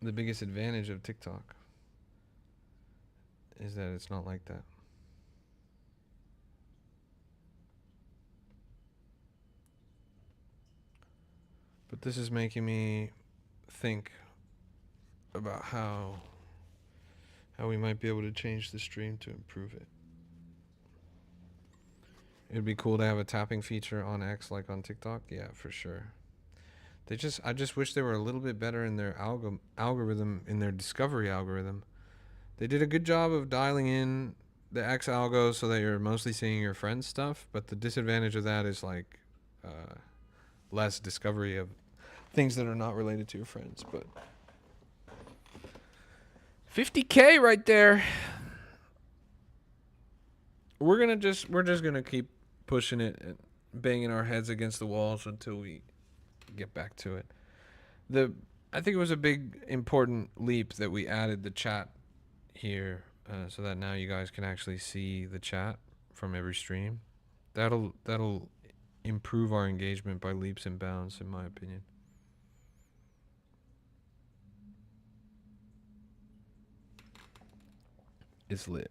The biggest advantage of TikTok is that it's not like that. But this is making me think about how we might be able to change the stream to improve it. It'd be cool to have a tapping feature on X like on TikTok. Yeah, for sure. I just wish they were a little bit better in their algorithm, in their discovery algorithm. They did a good job of dialing in the X algo so that you're mostly seeing your friends' stuff, but the disadvantage of that is like less discovery of things that are not related to your friends. But 50K right there. We're just gonna keep pushing it and banging our heads against the walls until we get back to it. I think it was a big important leap that we added the chat here, so that now you guys can actually see the chat from every stream. That'll improve our engagement by leaps and bounds, in my opinion. It's lit.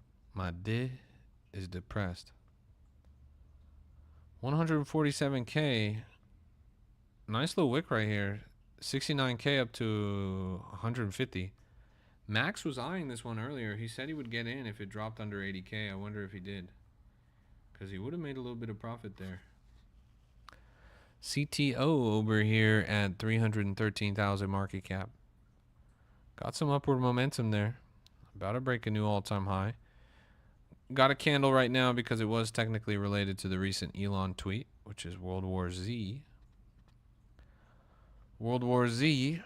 My D is depressed. 147K. Nice little wick right here. 69K up to 150. Max was eyeing this one earlier. He said he would get in if it dropped under 80K. I wonder if he did. Because he would have made a little bit of profit there. CTO over here at 313,000 market cap. Got some upward momentum there. About to break a new all-time high. Got a candle right now because it was technically related to the recent Elon tweet, which is World War Z. World War Z,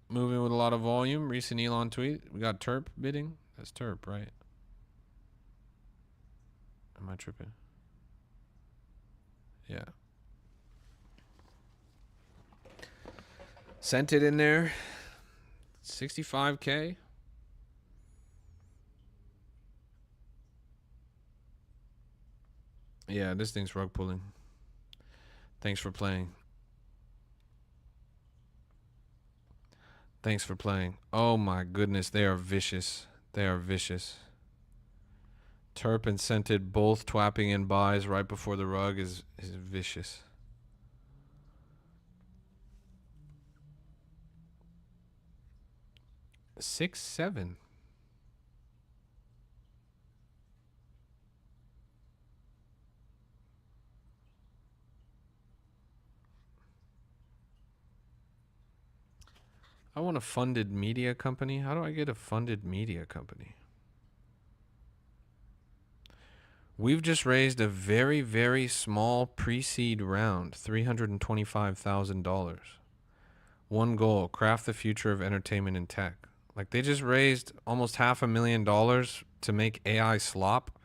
moving with a lot of volume. Recent Elon tweet. We got Terp bidding. That's Terp, right? Am I tripping? Yeah. Sent it in there. 65K. Yeah, this thing's rug pulling. Thanks for playing. Thanks for playing. Oh my goodness, they are vicious. They are vicious. Terp and Scented both twapping in buys right before the rug is vicious. Six, 7. I want a funded media company. How do I get a funded media company? We've just raised a very, very small pre-seed round, $325,000. One goal, craft the future of entertainment and tech. Like, they just raised almost $500,000 to make AI slop.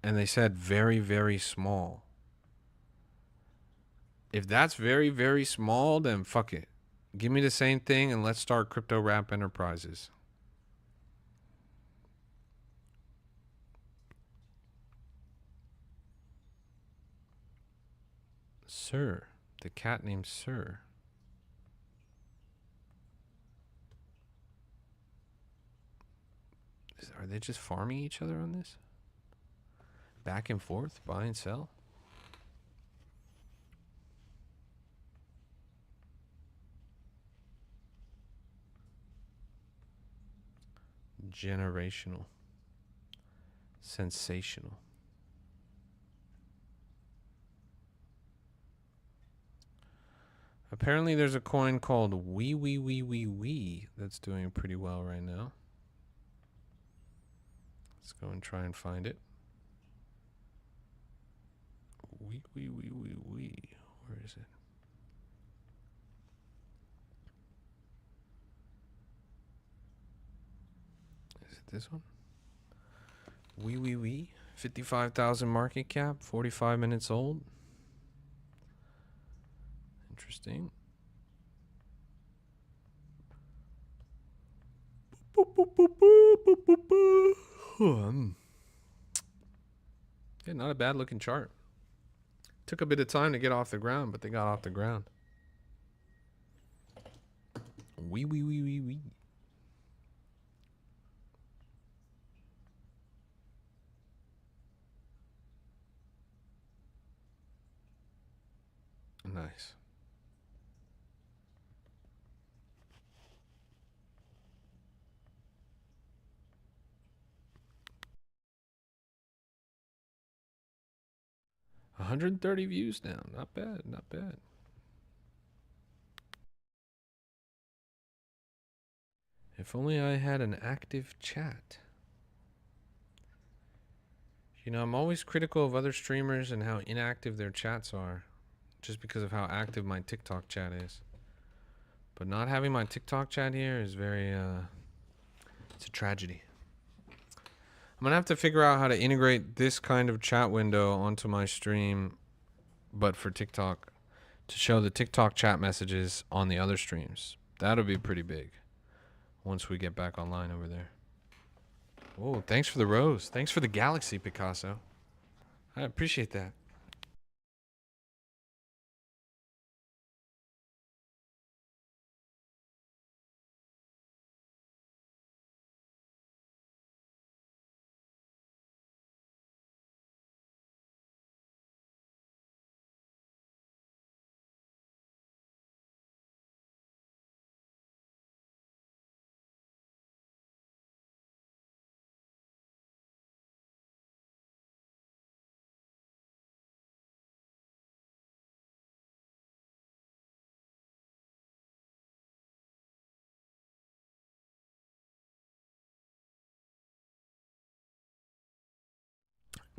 And they said very, very small. If that's very, very small, then fuck it. Give me the same thing and let's start Crypto Rap Enterprises. Sir. The cat named Sir. Are they just farming each other on this? Back and forth, buy and sell? Generational. Sensational. Apparently there's a coin called Wee that's doing pretty well right now. Let's go and try and find it. Wee. Where is it? Is it this one? Wee. 55,000 market cap, 45 minutes old. Interesting. Yeah, not a bad looking chart. Took a bit of time to get off the ground, but they got off the ground. Wee. Nice. $130 views now. Not bad, not bad. If only I had an active chat. You know, I'm always critical of other streamers and how inactive their chats are, just because of how active my TikTok chat is. But not having my TikTok chat here is very, it's a tragedy. I'm gonna have to figure out how to integrate this kind of chat window onto my stream, but for TikTok, to show the TikTok chat messages on the other streams. That'll be pretty big once we get back online over there. Oh, thanks for the rose. Thanks for the galaxy, Picasso. I appreciate that.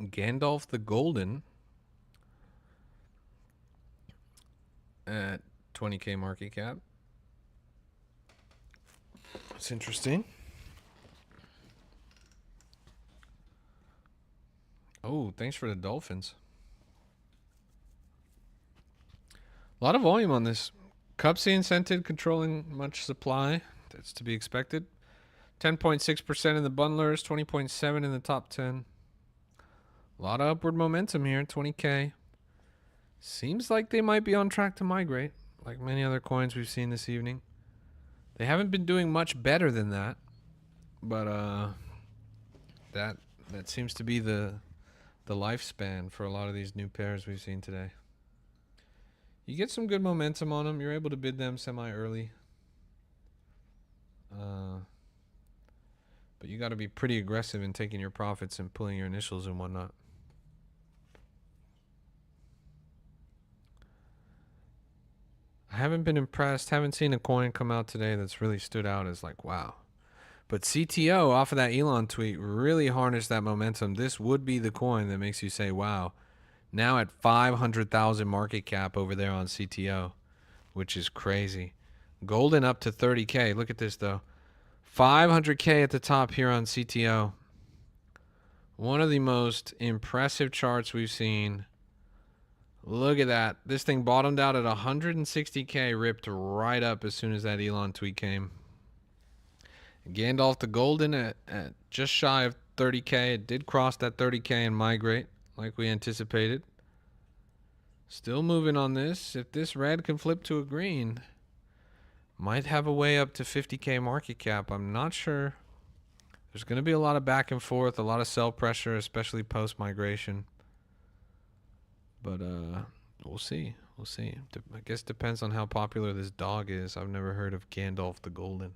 Gandalf the Golden at 20K market cap. That's interesting. Oh, thanks for the Dolphins. A lot of volume on this. Cupsy incentive controlling much supply. That's to be expected. 10.6% in the bundlers, 20.7 in the top 10. A lot of upward momentum here, 20K. Seems like they might be on track to migrate, like many other coins we've seen this evening. They haven't been doing much better than that, but that seems to be the lifespan for a lot of these new pairs we've seen today. You get some good momentum on them. You're able to bid them semi-early. But you got to be pretty aggressive in taking your profits and pulling your initials and whatnot. I haven't been impressed. Haven't seen a coin come out today that's really stood out as like, wow. But CTO off of that Elon tweet really harnessed that momentum. This would be the coin that makes you say, wow. Now at 500,000 market cap over there on CTO, which is crazy. Golden up to 30K. Look at this, though. 500K at the top here on CTO. One of the most impressive charts we've seen. Look at that. This thing bottomed out at 160K, ripped right up as soon as that Elon tweet came. Gandalf the Golden at just shy of 30K. It did cross that 30K and migrate like we anticipated. Still moving on this. If this red can flip to a green, might have a way up to 50K market cap. I'm not sure. There's going to be a lot of back and forth, a lot of sell pressure, especially post-migration. But we'll see. We'll see. I guess it depends on how popular this dog is. I've never heard of Gandalf the Golden.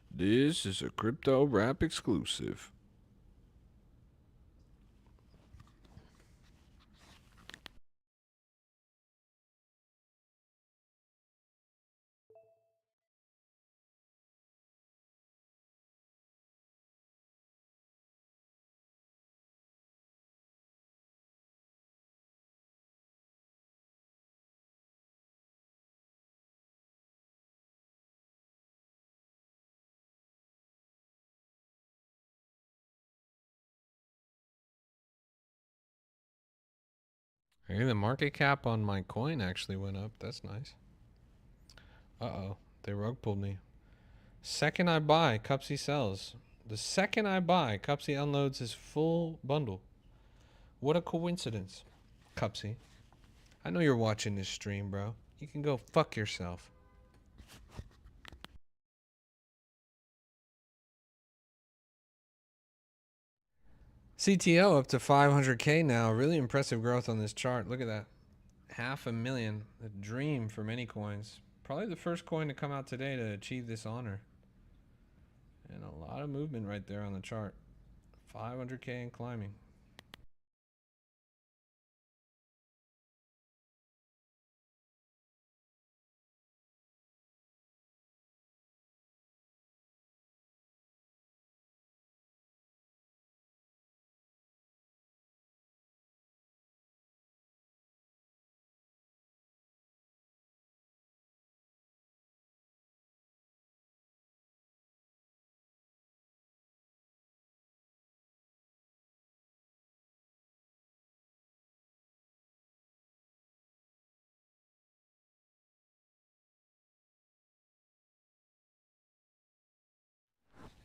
This is a Crypto Wrap exclusive. Hey, the market cap on my coin actually went up. That's nice. Uh-oh. They rug pulled me. Second I buy, Cupsy sells. The second I buy, Cupsy unloads his full bundle. What a coincidence, Cupsy. I know you're watching this stream, bro. You can go fuck yourself. CTO up to 500K now. Really impressive growth on this chart. Look at that. 500,000. A dream for many coins. Probably the first coin to come out today to achieve this honor. And a lot of movement right there on the chart. 500K and climbing.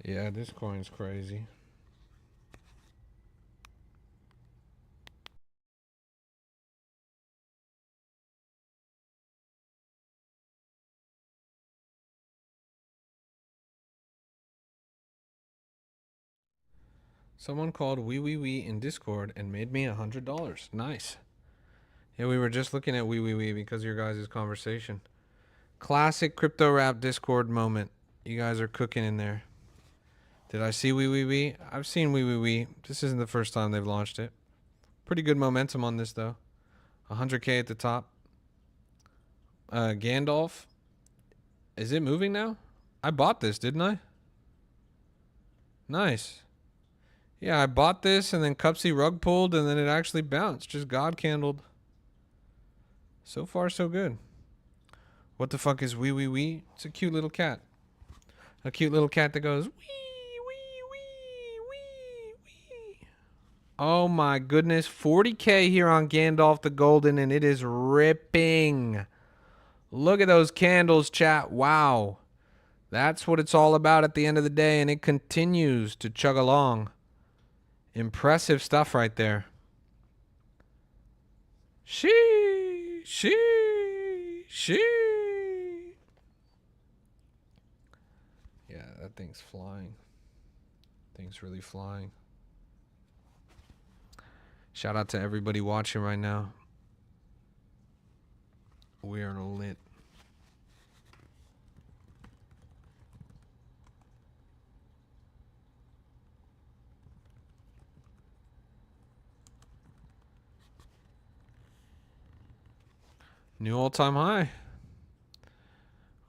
Yeah, this coin's crazy. Someone called wee in Discord and made me $100. Nice. Yeah, we were just looking at wee because of your guys' conversation. Classic Crypto Rap Discord moment. You guys are cooking in there. Did I see wee? I've seen wee. This isn't the first time they've launched it. Pretty good momentum on this, though. 100K at the top. Gandalf Is it moving now? I bought this, didn't I? Nice. Yeah, I bought this and then Cupsy rug pulled and then it actually bounced. Just God candled. So far, so good. What the fuck is wee wee wee? It's a cute little cat. A cute little cat that goes wee wee wee wee wee. Oh my goodness. 40K here on Gandalf the Golden and it is ripping. Look at those candles, chat. Wow. That's what it's all about at the end of the day, and it continues to chug along. Impressive stuff right there. She. Yeah, that thing's flying. Thing's really flying. Shout out to everybody watching right now. We are lit. New all-time high.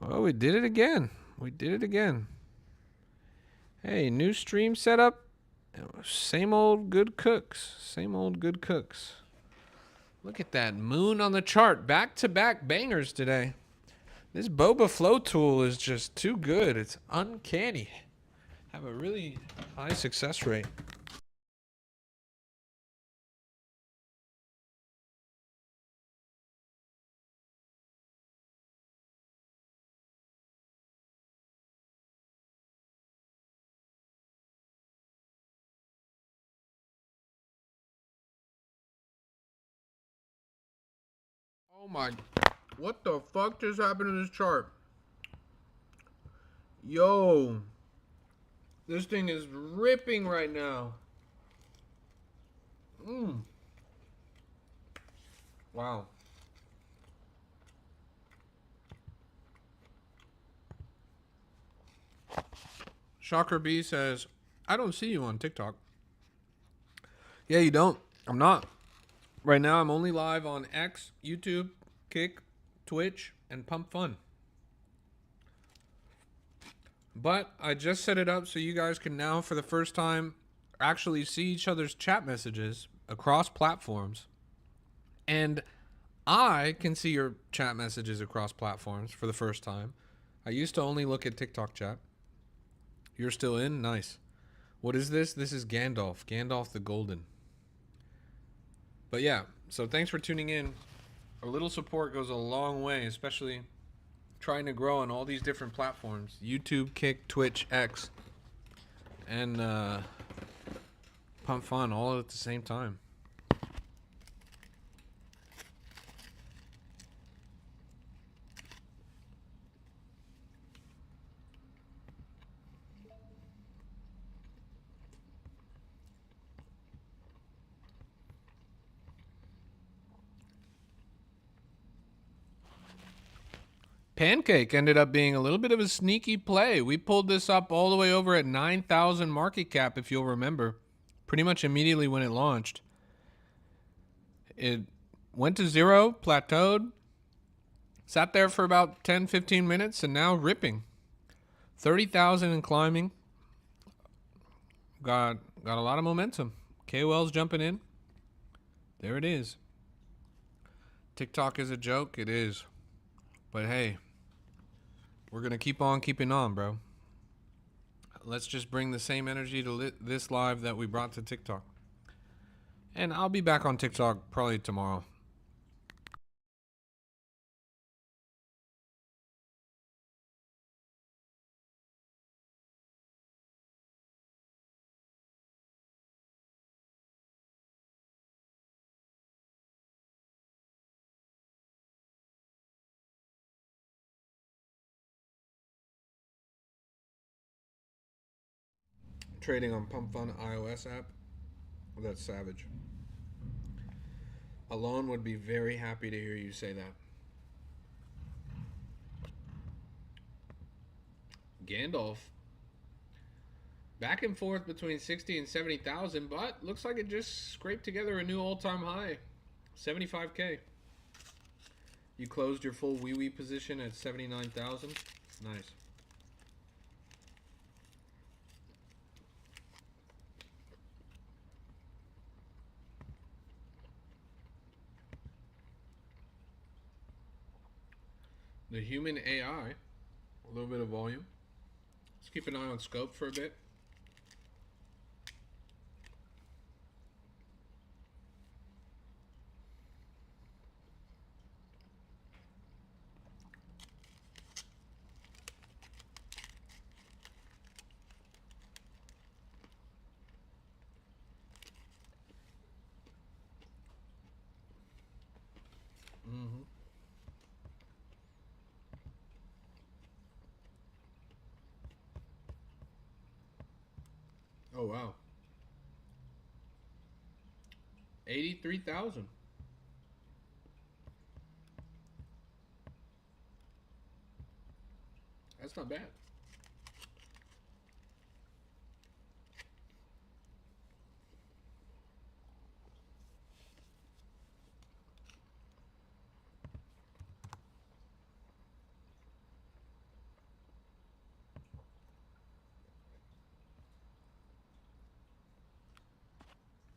Oh, we did it again. We did it again. Hey, new stream setup. Same old good cooks. Same old good cooks. Look at that moon on the chart. Back-to-back bangers today. This Boba Flow tool is just too good. It's uncanny. Have a really high success rate. Oh my, what the fuck just happened to this chart? Yo, this thing is ripping right now. Wow. Shocker B says, I don't see you on TikTok. Yeah, you don't. I'm not. Right now, I'm only live on X, YouTube, Kick, Twitch, and Pump Fun. But I just set it up so you guys can now, for the first time, actually see each other's chat messages across platforms. And I can see your chat messages across platforms for the first time. I used to only look at TikTok chat. You're still in? Nice. What is this? This is Gandalf. Gandalf the Golden. But yeah, so thanks for tuning in. A little support goes a long way, especially trying to grow on all these different platforms. YouTube, Kick, Twitch, X, and Pump Fun all at the same time. Pancake ended up being a little bit of a sneaky play. We pulled this up all the way over at 9,000 market cap, if you'll remember, pretty much immediately when it launched. It went to zero, plateaued, sat there for about 10, 15 minutes, and now ripping. 30,000 and climbing. Got a lot of momentum. KOL's jumping in. There it is. TikTok is a joke. It is. But hey, we're going to keep on keeping on, bro. Let's just bring the same energy to this live that we brought to TikTok. And I'll be back on TikTok probably tomorrow. Trading on Pump Fun iOS app. That's savage. Alone would be very happy to hear you say that. Gandalf. Back and forth between 60 and 70,000, but looks like it just scraped together a new all-time high. 75K. You closed your full wee wee position at 79,000. Nice. The human AI, a little bit of volume. Let's keep an eye on scope for a bit. Mm-hmm. Oh wow. 83,000. That's not bad.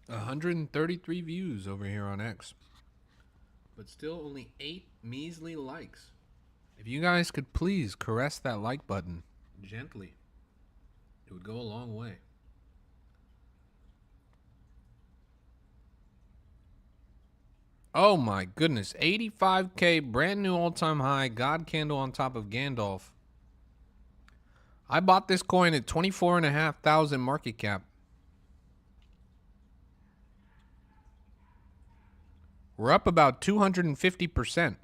One hundred and 33 views over here on X. But still only 8 measly likes. If you guys could please caress that like button gently, it would go a long way. Oh my goodness. 85K, brand new all-time high. God candle on top of Gandalf. I bought this coin at 24,500 market cap. We're up about 250%.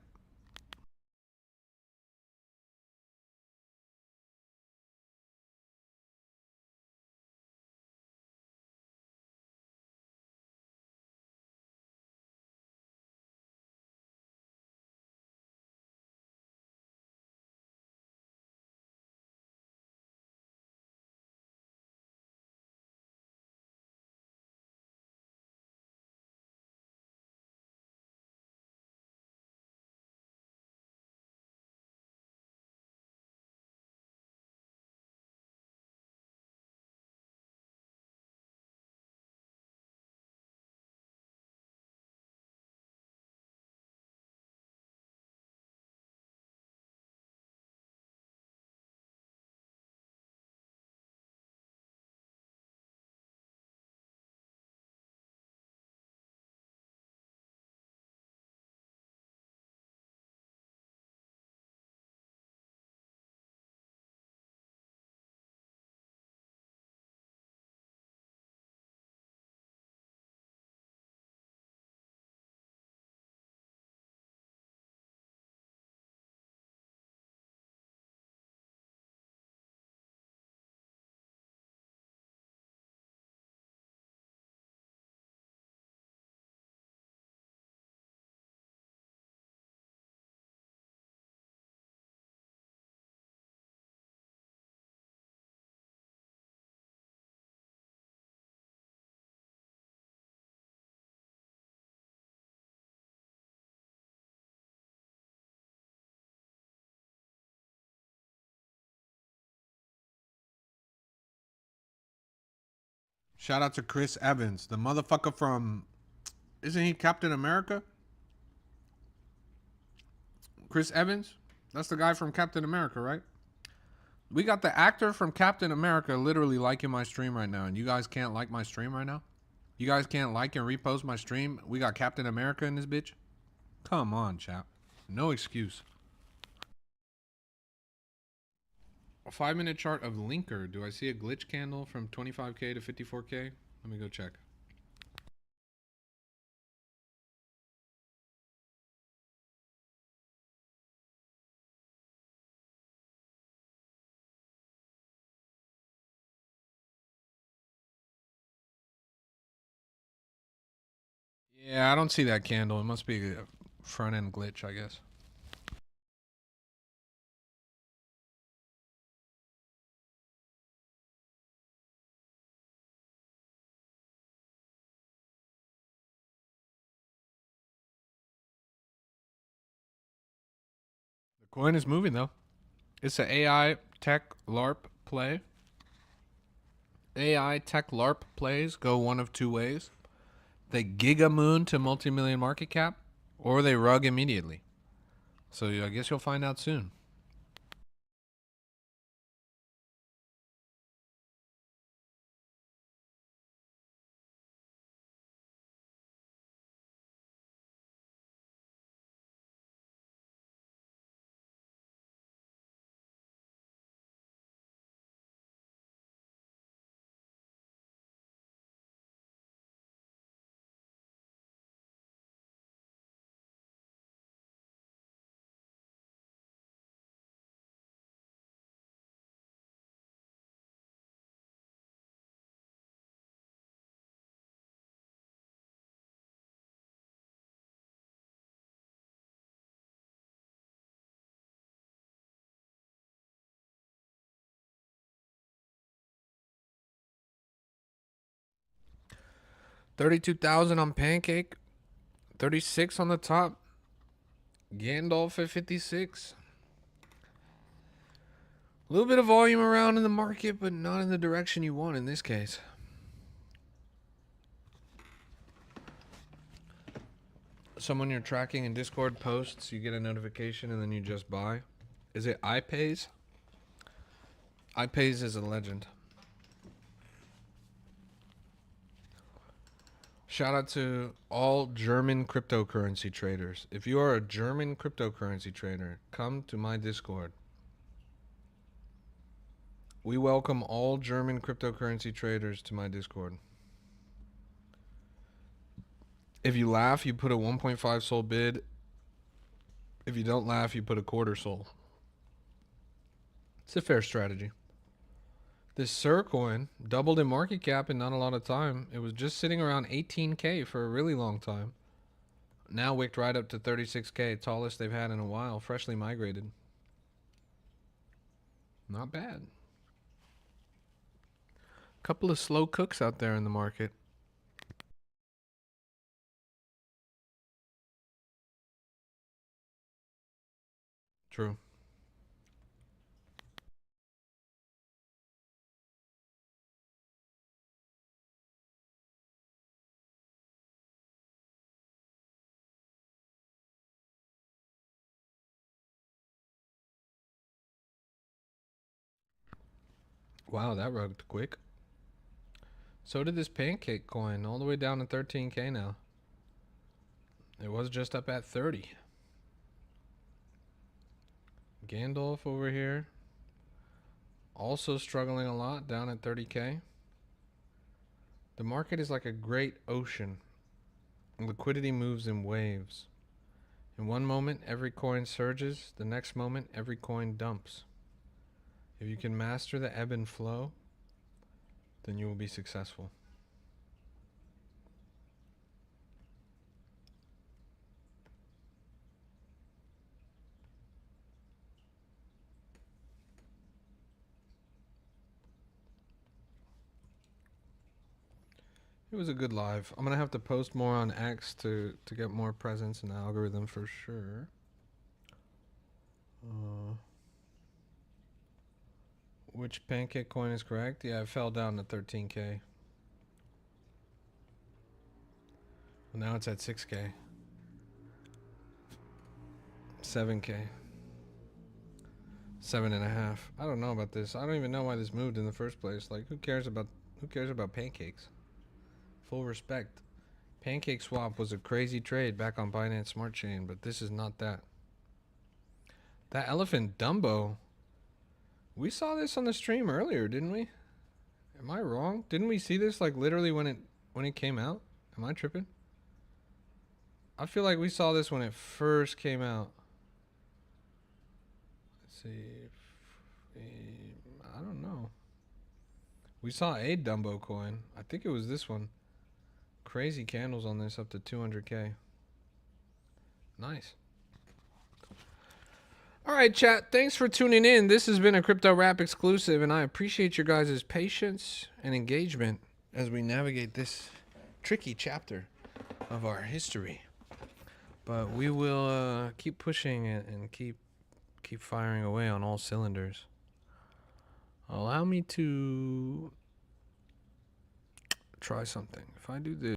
Shout out to Chris Evans, the motherfucker from, isn't he Captain America? Chris Evans? That's the guy from Captain America, right? We got the actor from Captain America literally liking my stream right now, and you guys can't like my stream right now? You guys can't like and repost my stream? We got Captain America in this bitch? Come on, chap. No excuse. A 5-minute chart of Linker. Do I see a glitch candle from 25K to 54K? Let me go check. Yeah, I don't see that candle. It must be a front end glitch, I guess. Coin is moving though. It's an AI tech LARP play. AI tech LARP plays go one of two ways. They giga moon to multi-million market cap, or they rug immediately. So I guess you'll find out soon. $32,000 on Pancake, 36 on the top. Gandalf at 56. A little bit of volume around in the market, but not in the direction you want in this case. Someone you're tracking in Discord posts, you get a notification and then you just buy. Is it iPays? iPays is a legend. Shout out to all German cryptocurrency traders. If you are a German cryptocurrency trader, come to my Discord. We welcome all German cryptocurrency traders to my Discord. If you laugh, you put a 1.5 soul bid. If you don't laugh, you put a quarter soul. It's a fair strategy. This Sir coin doubled in market cap in not a lot of time. It was just sitting around 18K for a really long time. Now wicked right up to 36K, tallest they've had in a while, freshly migrated. Not bad. Couple of slow cooks out there in the market. True. Wow, that rugged quick. So did this Pancake coin, all the way down to 13K now. It was just up at 30. Gandalf over here, also struggling a lot, down at 30K. The market is like a great ocean. Liquidity moves in waves. In one moment, every coin surges. The next moment, every coin dumps. If you can master the ebb and flow, then you will be successful. It was a good live. I'm going to have to post more on X to get more presence in the algorithm for sure. Which Pancake coin is correct? Yeah, it fell down to 13K. Well, now it's at 6K. 7K. 7.5. I don't know about this. I don't even know why this moved in the first place. Like, who cares about pancakes? Full respect. Pancake swap was a crazy trade back on Binance Smart Chain, but this is not that. That elephant Dumbo. We saw this on the stream earlier, didn't we? Am I wrong? Didn't we see this like literally when it came out? Am I tripping? I feel like we saw this when it first came out. Let's see. I don't know. We saw a Dumbo coin. I think it was this one. Crazy candles on this up to 200K. Nice. All right, chat. Thanks for tuning in. This has been a Crypto Rap exclusive, and I appreciate your guys' patience and engagement as we navigate this tricky chapter of our history. But we will keep pushing it and keep keep firing away on all cylinders. Allow me to try something. If I do this.